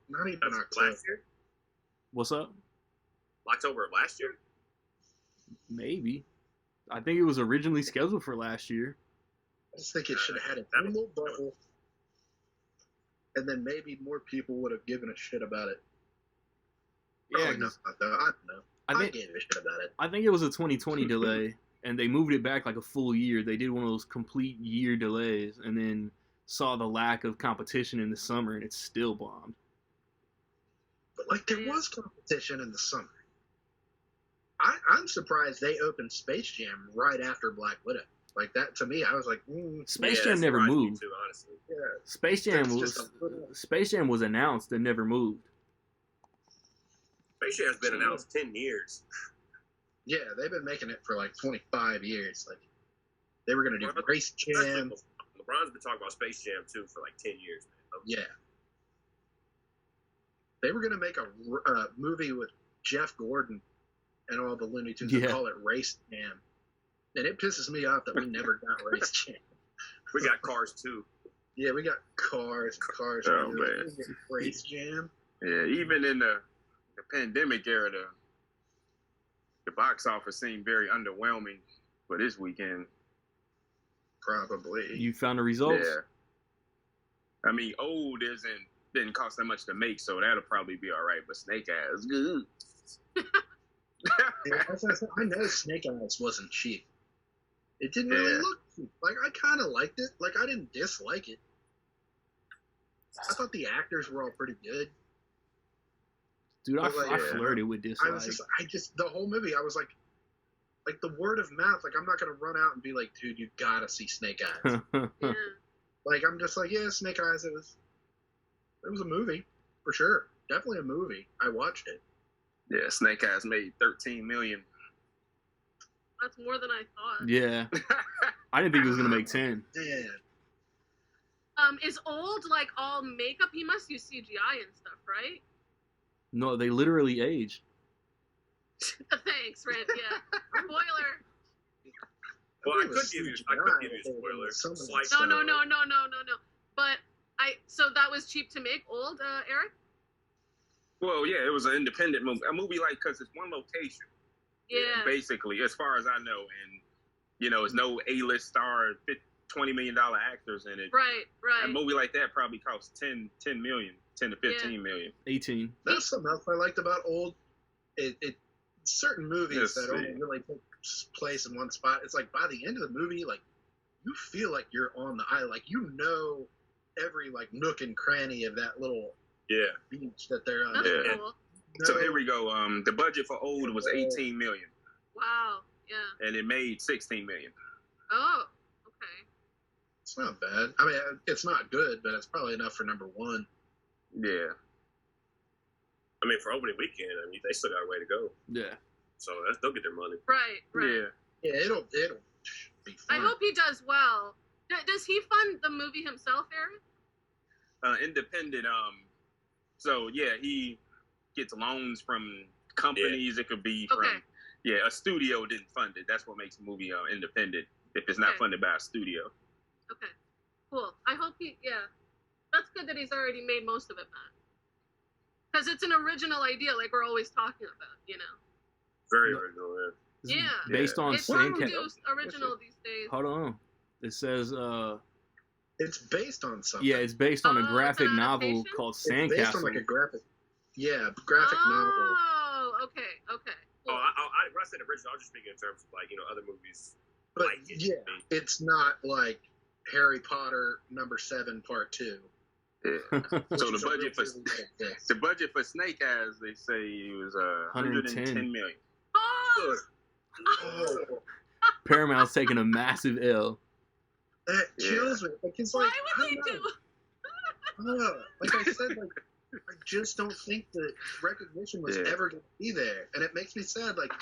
Speaker 4: Not even
Speaker 3: That's
Speaker 4: October.
Speaker 3: last year?
Speaker 1: What's up?
Speaker 3: October of last year?
Speaker 1: Maybe. I think it was originally scheduled for last year.
Speaker 4: I just think it should have had its own little bubble. And then maybe more people would have given a shit about it.
Speaker 1: Yeah,
Speaker 4: Probably not, though. I don't know. I gave a shit about it.
Speaker 1: I think it was a 2020 delay, and they moved it back like a full year. They did one of those complete year delays, and then saw the lack of competition in the summer, and it still bombed.
Speaker 4: But, like, there was competition in the summer. I'm surprised they opened Space Jam right after Black Widow. Like, that, to me, I was like,
Speaker 1: Space Jam never moved.
Speaker 3: Too, honestly.
Speaker 4: Yeah.
Speaker 1: Space Jam was announced and never moved.
Speaker 3: Space Jam's been announced 10 years.
Speaker 4: Yeah, they've been making it for like 25 years. Like, they were going to do Race Jam.
Speaker 3: LeBron's been talking about Space Jam, too, for like 10 years. Man.
Speaker 4: Yeah. They were going to make a movie with Jeff Gordon and all the Looney Tunes and call it Race Jam. And it pisses me off that we never got Race Jam.
Speaker 3: We got Cars, too.
Speaker 4: Yeah, we got Cars.
Speaker 5: Oh, man.
Speaker 4: Race Jam.
Speaker 5: Yeah, even in the pandemic era, the box office seemed very underwhelming for this weekend.
Speaker 4: Probably.
Speaker 1: You found the results?
Speaker 5: Yeah. I mean, Old didn't cost that much to make, so that'll probably be all right. But Snake Eyes, good.
Speaker 4: Yeah, I know Snake Eyes wasn't cheap. It didn't really look cheap. Like, I kind of liked it. Like, I didn't dislike it. I thought the actors were all pretty good.
Speaker 1: Dude, I flirted with dislike.
Speaker 4: The whole movie, I was like the word of mouth. Like, I'm not gonna run out and be like, dude, you gotta see Snake Eyes.
Speaker 2: Yeah.
Speaker 4: Like, I'm just like, yeah, Snake Eyes. It was a movie for sure. Definitely a movie. I watched it.
Speaker 5: Yeah, Snake Eyes made $13 million.
Speaker 2: That's more than I thought.
Speaker 1: Yeah. I didn't think it was gonna make 10.
Speaker 4: Man.
Speaker 2: Is Old like all makeup? He must use CGI and stuff, right?
Speaker 1: No, they literally age.
Speaker 2: Thanks, Red. Yeah. Spoiler.
Speaker 3: Well, I could give you a spoiler.
Speaker 2: No. But so that was cheap to make. Old, Eric?
Speaker 5: Well, yeah, it was an independent movie. A movie like, because it's one location.
Speaker 2: Yeah.
Speaker 5: Basically, as far as I know. And, you know, it's no A-list star, $20 million actors in it.
Speaker 2: Right.
Speaker 5: A movie like that probably costs $10 million, $10 to $15 million. 18.
Speaker 4: That's something else I liked about Old. It certain movies that only really take place in one spot. It's like by the end of the movie, like you feel like you're on the island. Like you know every like nook and cranny of that little beach that they're on.
Speaker 2: That's cool.
Speaker 5: So here we go. The budget for Old was $18 million.
Speaker 2: Wow. Yeah.
Speaker 5: And it made $16 million.
Speaker 2: Oh. Okay.
Speaker 4: It's not bad. I mean, it's not good, but it's probably enough for number one.
Speaker 5: Yeah.
Speaker 3: I mean, for opening weekend, I mean, they still got a way to go.
Speaker 1: Yeah.
Speaker 3: So they'll get their money.
Speaker 2: Right.
Speaker 4: Yeah, it'll be fun.
Speaker 2: I hope he does well. Does he fund the movie himself, Aaron?
Speaker 5: Independent. So yeah, he gets loans from companies. Yeah. It could be from a studio didn't fund it. That's what makes a movie independent if it's not funded by a studio.
Speaker 2: Okay, cool. I hope that's good that he's already made most of it, Matt. Because it's an original idea, like we're always talking about, you know.
Speaker 3: Very original,
Speaker 2: yeah.
Speaker 1: Based on
Speaker 2: it's
Speaker 1: Snake
Speaker 2: hard to do original these days.
Speaker 1: Hold on. It says
Speaker 4: It's based on something.
Speaker 1: Yeah, it's based on a
Speaker 2: Oh,
Speaker 1: graphic
Speaker 2: it's an
Speaker 1: novel
Speaker 2: adaptation?
Speaker 1: called
Speaker 4: It's based on
Speaker 1: Sandcastle.
Speaker 4: like a graphic novel.
Speaker 2: Oh, okay.
Speaker 3: Oh,
Speaker 2: Cool.
Speaker 3: when I said original, I was just speaking in terms of like other movies.
Speaker 4: But
Speaker 3: like it.
Speaker 4: yeah, it's not like Harry Potter #7 Part 2.
Speaker 5: Yeah. So
Speaker 4: which is a real movie that exists.
Speaker 5: the budget for Snake Eyes, they say it was 110 million.
Speaker 2: Oh,
Speaker 4: Oh,
Speaker 1: Paramount's taking a massive L.
Speaker 4: that kills me. Like, it's
Speaker 2: why
Speaker 4: like,
Speaker 2: would
Speaker 4: I
Speaker 2: they
Speaker 4: don't
Speaker 2: do?
Speaker 4: know. Like I said, like I just don't think the recognition was ever going to be there, and it makes me sad. Like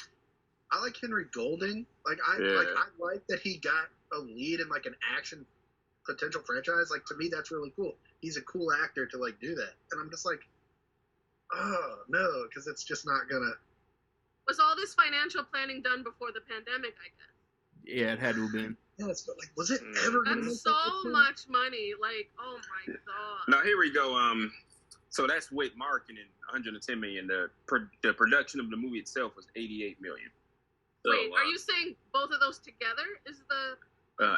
Speaker 4: I like Henry Golding. Like I like that he got a lead in like an action potential franchise. Like to me, that's really cool. He's a cool actor to like do that, and I'm just like, oh no, because it's just not gonna.
Speaker 2: Was all this financial planning done before the pandemic, I guess?
Speaker 1: Yeah, it had to have been.
Speaker 4: Yes, but like, was it ever going to make
Speaker 2: That's
Speaker 4: that
Speaker 2: so
Speaker 4: much
Speaker 2: much money. Like, oh my god.
Speaker 5: Now here we go. So that's with marketing, 110 million. The production of the movie itself was 88 million.
Speaker 2: Wait, are you saying both of those together is the?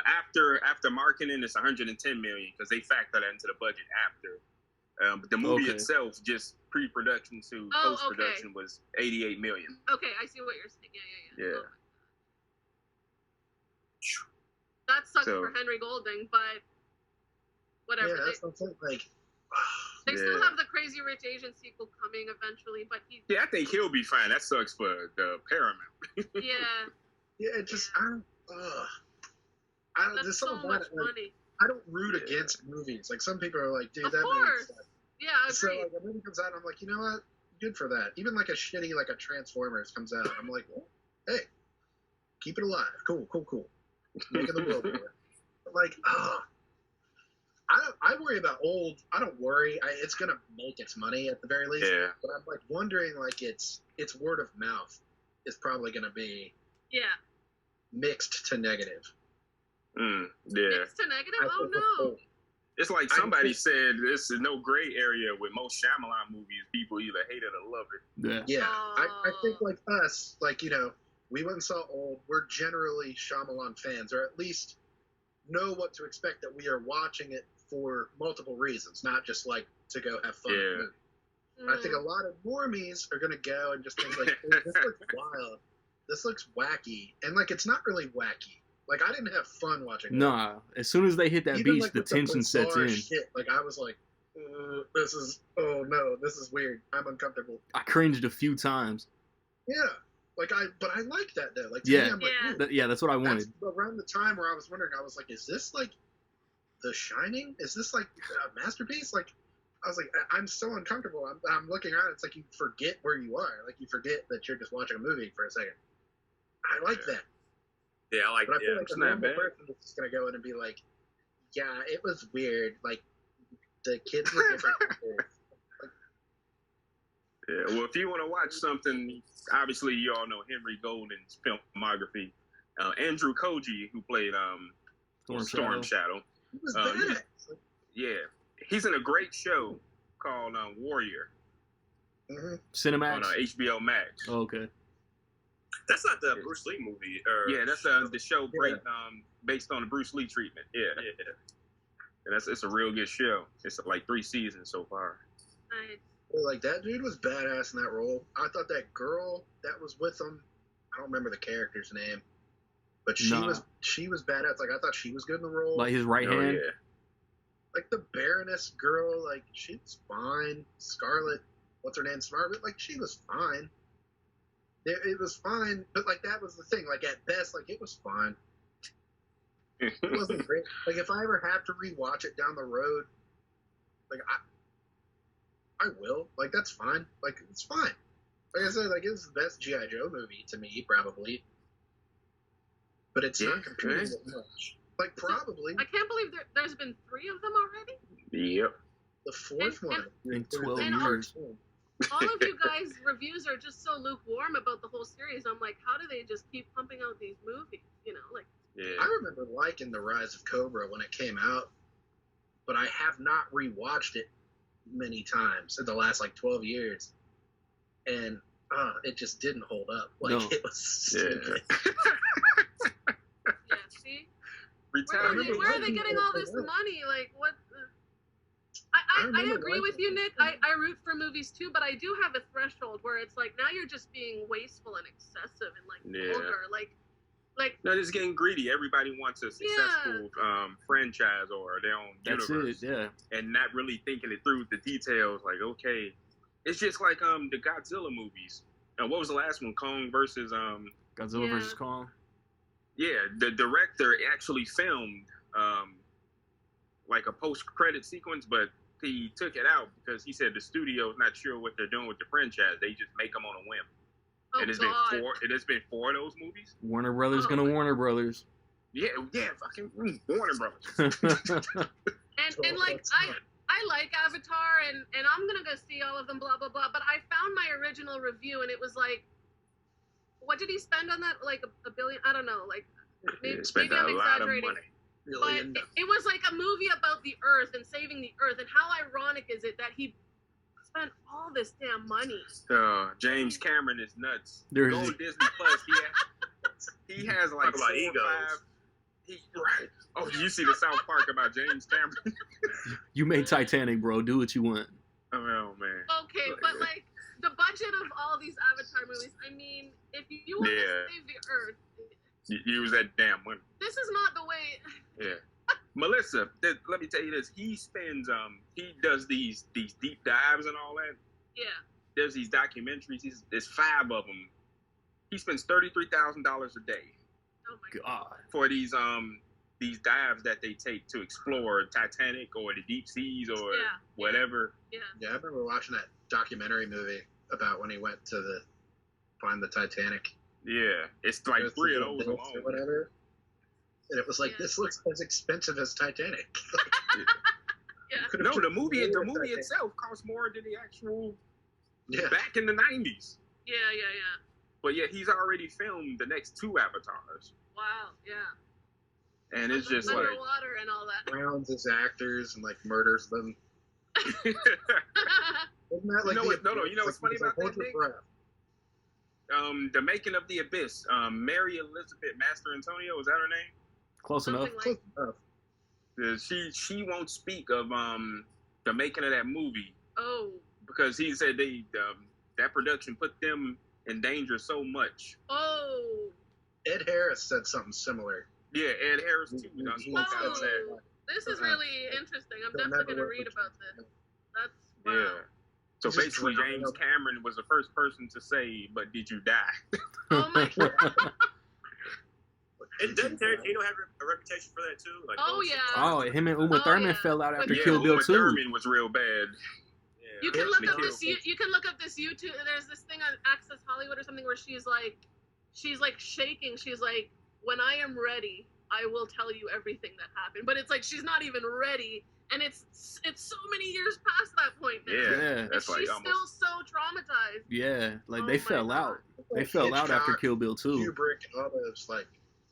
Speaker 5: After marketing, it's 110 million because they factor that into the budget after. But the movie itself, just pre-production to post-production, was 88 million.
Speaker 2: Okay, I see what you're saying. Yeah.
Speaker 5: Yeah.
Speaker 2: Oh that sucks for Henry Golding, but whatever.
Speaker 4: Yeah, that's what I'm saying. Like,
Speaker 2: they still have the Crazy Rich Asian sequel coming eventually, but he.
Speaker 5: Yeah, I think he'll be fine. That sucks for the Paramount.
Speaker 2: Yeah.
Speaker 4: Yeah, it just I don't.
Speaker 2: That's
Speaker 4: there's
Speaker 2: so
Speaker 4: something
Speaker 2: much
Speaker 4: about it, like,
Speaker 2: money.
Speaker 4: I don't root against movies. Like some people are like, dude,
Speaker 2: Of
Speaker 4: that movie
Speaker 2: course.
Speaker 4: sucks.
Speaker 2: Yeah, agreed.
Speaker 4: So like a movie comes out, and I'm like, you know what? Good for that. Even like a shitty like a Transformers comes out, I'm like, well, hey, keep it alive. Cool. Making the world better. But like, I worry about old. I don't worry. It's gonna make its money at the very least.
Speaker 5: Yeah.
Speaker 4: But I'm like wondering, like its word of mouth is probably gonna be mixed to negative.
Speaker 5: Yeah.
Speaker 2: Mixed to negative? Oh no.
Speaker 5: It's like somebody said this is no gray area with most Shyamalan movies. People either hate it or love it.
Speaker 1: Yeah.
Speaker 4: Yeah. I think like us, like, you know, we went and saw Old. We're generally Shyamalan fans, or at least know what to expect, that we are watching it for multiple reasons, not just like to go have fun.
Speaker 5: Yeah.
Speaker 4: I think a lot of normies are going to go and just think like, hey, this looks wild. This looks wacky. And like, it's not really wacky. Like, I didn't have fun watching it.
Speaker 1: Nah, as soon as they hit that
Speaker 4: Even,
Speaker 1: beach,
Speaker 4: like,
Speaker 1: the
Speaker 4: with
Speaker 1: tension sets
Speaker 4: bizarre
Speaker 1: in.
Speaker 4: Shit, like, I was like, this is weird. I'm uncomfortable.
Speaker 1: I cringed a few times.
Speaker 4: Yeah. Like, but I like that, though. Like, to
Speaker 1: Yeah.
Speaker 4: me, I'm like,
Speaker 1: Yeah, that's what I wanted.
Speaker 4: That's around the time where I was wondering, I was like, is this, like, The Shining? Is this, like, a masterpiece? Like, I was like, I'm so uncomfortable. I'm looking around. It's like you forget where you are. Like, you forget that you're just watching a movie for a second. I like that.
Speaker 3: Yeah, I like
Speaker 4: But I feel
Speaker 3: that.
Speaker 4: like a normal person is just going to go in and be like, yeah, it was weird. Like, the kids were different.
Speaker 5: Yeah, well, if you want to watch something, obviously you all know Henry Golding's filmography. Andrew Koji, who played Storm Shadow.
Speaker 4: He was bad.
Speaker 5: Yeah, he's in a great show called Warrior
Speaker 1: Cinemax?
Speaker 5: on HBO Max.
Speaker 1: Oh, okay.
Speaker 3: That's not the Bruce Lee movie.
Speaker 5: Yeah, that's the show based on the Bruce Lee treatment. Yeah. And it's a real good show. It's like 3 seasons so far.
Speaker 2: Nice.
Speaker 4: Like, that dude was badass in that role. I thought that girl that was with him, I don't remember the character's name, but she was badass. Like, I thought she was good in the role.
Speaker 1: Like his right hand?
Speaker 5: Yeah.
Speaker 4: Like, the Baroness girl, like, she was fine. Scarlet, what's her name? Scarlet, like, she was fine. It was fine, but, like, that was the thing. Like, at best, like, it was fine. It wasn't great. Like, if I ever have to rewatch it down the road, like, I will. Like, that's fine. Like, it's fine. Like I said, like, it's the best G.I. Joe movie to me, probably. But it's not competing with much. Like, probably.
Speaker 2: I can't believe there's been 3 of them already.
Speaker 5: Yep.
Speaker 4: The 4th one.
Speaker 1: In 12
Speaker 2: And
Speaker 1: years.
Speaker 2: All of you guys' reviews are just so lukewarm about the whole series. I'm like, how do they just keep pumping out these movies? You know, like.
Speaker 5: Yeah.
Speaker 4: I remember liking The Rise of Cobra when it came out, but I have not rewatched it many times in the last, like, 12 years. And it just didn't hold up. Like, it was stupid.
Speaker 2: Yeah, see?
Speaker 5: retaliate.
Speaker 2: Where are they getting all this money? Like, what? I agree with you, Nick. I root for movies too, but I do have a threshold where it's like, now you're just being wasteful and excessive and like vulgar. Like.
Speaker 5: No, it's getting greedy. Everybody wants a successful franchise or their own universe.
Speaker 1: That's it, yeah.
Speaker 5: And not really thinking it through the details. Like, okay, it's just like the Godzilla movies. What was the last one? Kong versus
Speaker 1: Godzilla versus Kong.
Speaker 5: Yeah, the director actually filmed like a post-credit sequence, but he took it out because he said the studio's not sure what they're doing with the franchise. They just make them on a whim.
Speaker 2: Oh,
Speaker 5: and it's been four of those movies.
Speaker 1: Warner Brothers gonna Warner Brothers.
Speaker 5: Yeah, fucking Warner Brothers.
Speaker 2: and like I like Avatar and I'm gonna go see all of them, blah blah blah. But I found my original review and it was like, what did he spend on that? Like a billion? I don't know. Like maybe I'm exaggerating. But it was like a movie about the Earth and saving the Earth. And how ironic is it that he spent all this damn money?
Speaker 5: James Cameron is nuts. Go on Disney Plus. He has like
Speaker 3: about egos.
Speaker 5: Right. Oh, you see the South Park about James Cameron?
Speaker 1: You made Titanic, bro. Do what you want.
Speaker 5: Oh man.
Speaker 2: Okay, but like the budget of all these Avatar movies. I mean, if you want to save the Earth,
Speaker 5: use that damn money.
Speaker 2: This is not the way.
Speaker 5: Yeah. Melissa, let me tell you this. He spends he does these deep dives and all that.
Speaker 2: Yeah.
Speaker 5: There's these documentaries. There's 5 of them. He spends $33,000 a day.
Speaker 2: Oh my God.
Speaker 5: For these dives that they take to explore Titanic or the deep seas or whatever.
Speaker 2: Yeah.
Speaker 4: Yeah, I remember watching that documentary movie about when he went to find the Titanic.
Speaker 5: Yeah, it's like 3 of those alone.
Speaker 4: Or whatever. And it was like, this looks as expensive as Titanic.
Speaker 5: No, the movie itself costs more than the actual back in the 90s.
Speaker 2: Yeah.
Speaker 5: But yeah, he's already filmed the next 2 Avatars.
Speaker 2: Wow, yeah.
Speaker 5: And it's just like
Speaker 2: underwater and all that.
Speaker 4: Browns as actors and like murders them. Isn't that like
Speaker 5: you know what's funny about that, Nick? The Making of the Abyss. Mary Elizabeth Master Antonio, is that her name?
Speaker 1: Close enough.
Speaker 2: Like,
Speaker 5: she won't speak of the making of that movie.
Speaker 2: Oh.
Speaker 5: Because he said that production put them in danger so much.
Speaker 2: Oh.
Speaker 4: Ed Harris said something similar.
Speaker 5: Yeah, Ed Harris too.
Speaker 2: This is really interesting. I'm definitely gonna read about this. That's wow.
Speaker 5: Yeah. So basically, James Cameron was the first person to say, "But did you die?"
Speaker 2: Oh my God.
Speaker 3: And doesn't Tarantino have a reputation for that too? Like,
Speaker 1: Oh, him and Uma Thurman fell out after Kill Bill 2.
Speaker 5: Thurman was real bad.
Speaker 3: Yeah.
Speaker 2: You can look up this. You can look up this YouTube. There's this thing on Access Hollywood or something where she's like shaking. She's like, "When I am ready, I will tell you everything that happened." But it's like she's not even ready, and it's so many years past that point now.
Speaker 1: Yeah,
Speaker 5: that's like
Speaker 2: she's still so traumatized.
Speaker 1: Yeah, like they fell out. They fell out after Kill Bill 2.
Speaker 4: Kubrick and all those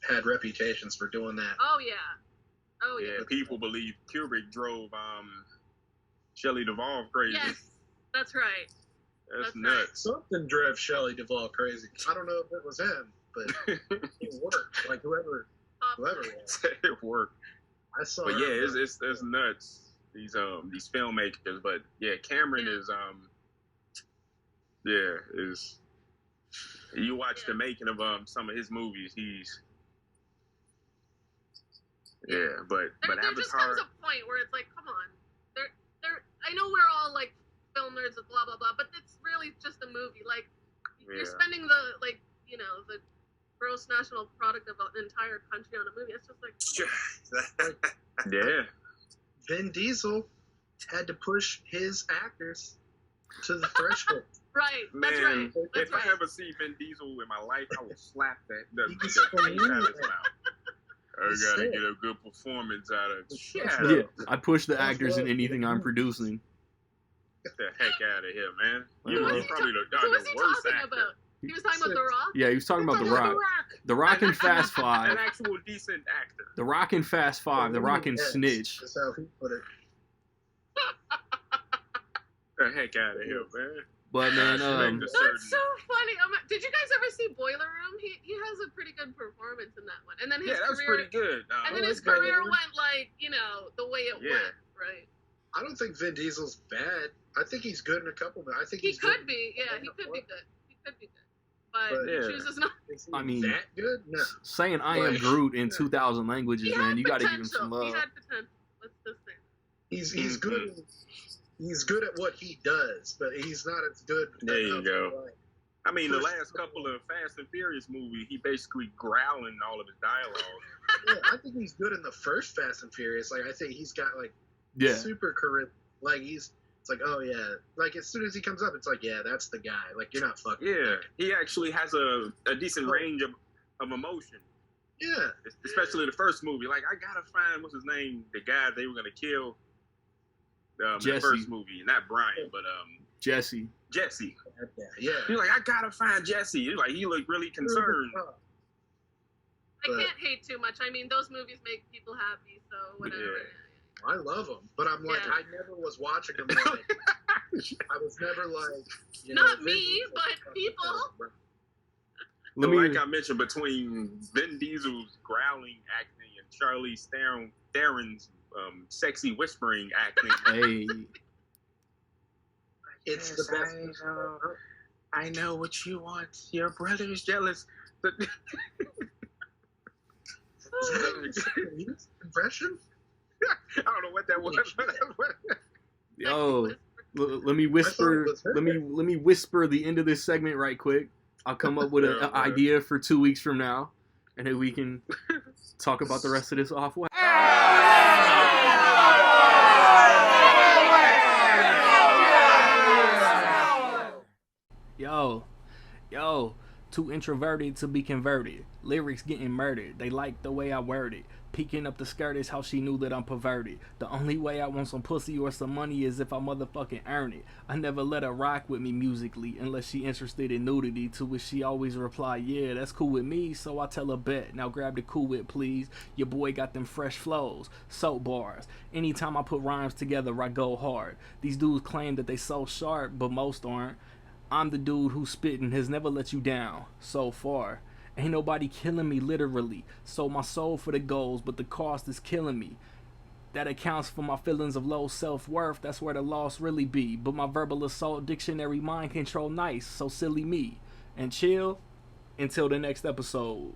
Speaker 4: had reputations for doing that.
Speaker 2: Oh yeah.
Speaker 5: Yeah, people believe Kubrick drove Shelley Duvall crazy.
Speaker 2: Yes, that's right.
Speaker 5: That's nuts.
Speaker 2: Right.
Speaker 4: Something drove Shelley Duvall crazy. I don't know if it was him, but it worked. Like whoever it was.
Speaker 5: It worked.
Speaker 4: I saw.
Speaker 5: But yeah, it's nuts. These filmmakers, but yeah, Cameron is is. You watch the making of some of his movies. But
Speaker 2: there
Speaker 5: Avatar.
Speaker 2: just comes a point where it's like, come on, I know we're all like film nerds and blah blah blah, but it's really just a movie. Like you're spending the gross national product of an entire country on a movie. It's just like,
Speaker 5: yeah.
Speaker 4: Vin Diesel had to push his actors to the threshold.
Speaker 2: Right,
Speaker 5: Man,
Speaker 2: that's right. That's
Speaker 5: if
Speaker 2: right.
Speaker 5: I ever see Vin Diesel in my life, I will slap the taste out of his mouth. I gotta get a good performance out of it.
Speaker 1: Yeah, I push the actors in anything I'm producing.
Speaker 5: Get the heck out of here, man.
Speaker 2: Who was
Speaker 5: He's probably the
Speaker 2: he
Speaker 5: worst
Speaker 2: talking
Speaker 5: actor.
Speaker 2: about? He was talking about The Rock?
Speaker 1: Yeah, he was talking about The Rock. The Rock in Fast 5.
Speaker 5: An actual decent actor.
Speaker 1: The Rock in Fast 5. The Rock in Snitch.
Speaker 4: That's how he put it.
Speaker 5: The heck out of here, man.
Speaker 1: But man,
Speaker 2: That's so funny. Did you guys ever see Boiler Room? He has a pretty good performance in that one. And then his
Speaker 5: that was
Speaker 2: career,
Speaker 5: pretty good.
Speaker 2: and then his career went like, the way it went, right?
Speaker 4: I don't think Vin Diesel's bad. I think he's good in a couple, but I think
Speaker 2: he
Speaker 4: he's
Speaker 2: could
Speaker 4: good.
Speaker 2: be. Yeah, he could be good. He could be good. But he chooses not.
Speaker 1: I mean,
Speaker 4: that good? No.
Speaker 1: Saying I am Groot in 2,000 languages, man, you got to give him some love.
Speaker 2: He had potential. Let's just say.
Speaker 4: He's good. He's good at what he does, but he's not as good.
Speaker 5: There you go. I mean, the last couple of Fast and Furious movies, he basically growling all of his dialogue.
Speaker 4: Yeah, I think he's good in the first Fast and Furious. Like, I think he's got super charisma. Like it's like, oh yeah. Like as soon as he comes up, it's like, yeah, that's the guy. Like you're not fucking.
Speaker 5: Yeah, he actually has a decent range of emotion.
Speaker 4: Yeah,
Speaker 5: especially the first movie. Like I gotta find what's his name, the guy they were gonna kill. In the first movie, not Brian, but
Speaker 1: Jesse.
Speaker 4: Yeah.
Speaker 5: He's like, I gotta find Jesse. He's like, he looked really concerned.
Speaker 2: I can't hate too much. I mean, those movies make people happy, so whatever.
Speaker 4: Yeah. I love them, but I'm like, I never was watching them. Like, I was never like,
Speaker 2: not me, but people.
Speaker 5: Like I mentioned, between Vin Diesel's growling acting and Charlize Theron's sexy whispering acting.
Speaker 1: Hey.
Speaker 5: It's the best. I know what you want. Your brother is jealous.
Speaker 4: Impression?
Speaker 5: I don't know what that was.
Speaker 1: Yo, let me whisper. Let me whisper the end of this segment right quick. I'll come up with an idea for 2 weeks from now, and then we can talk about the rest of this off. Yo, too introverted to be converted. Lyrics getting murdered. They like the way I word it. Peeking up the skirt is how she knew that I'm perverted. The only way I want some pussy or some money is if I motherfucking earn it. I never let her rock with me musically unless she interested in nudity, to which she always reply, yeah, that's cool with me, so I tell her bet. Now grab the Cool Whip, please. Your boy got them fresh flows, soap bars. Anytime I put rhymes together, I go hard. These dudes claim that they so sharp, but most aren't. I'm the dude who's spitting has never let you down so far. Ain't nobody killing me literally. Sold my soul for the goals, but the cost is killing me. That accounts for my feelings of low self-worth. That's where the loss really be. But my verbal assault dictionary mind control nice. So silly me. And chill until the next episode.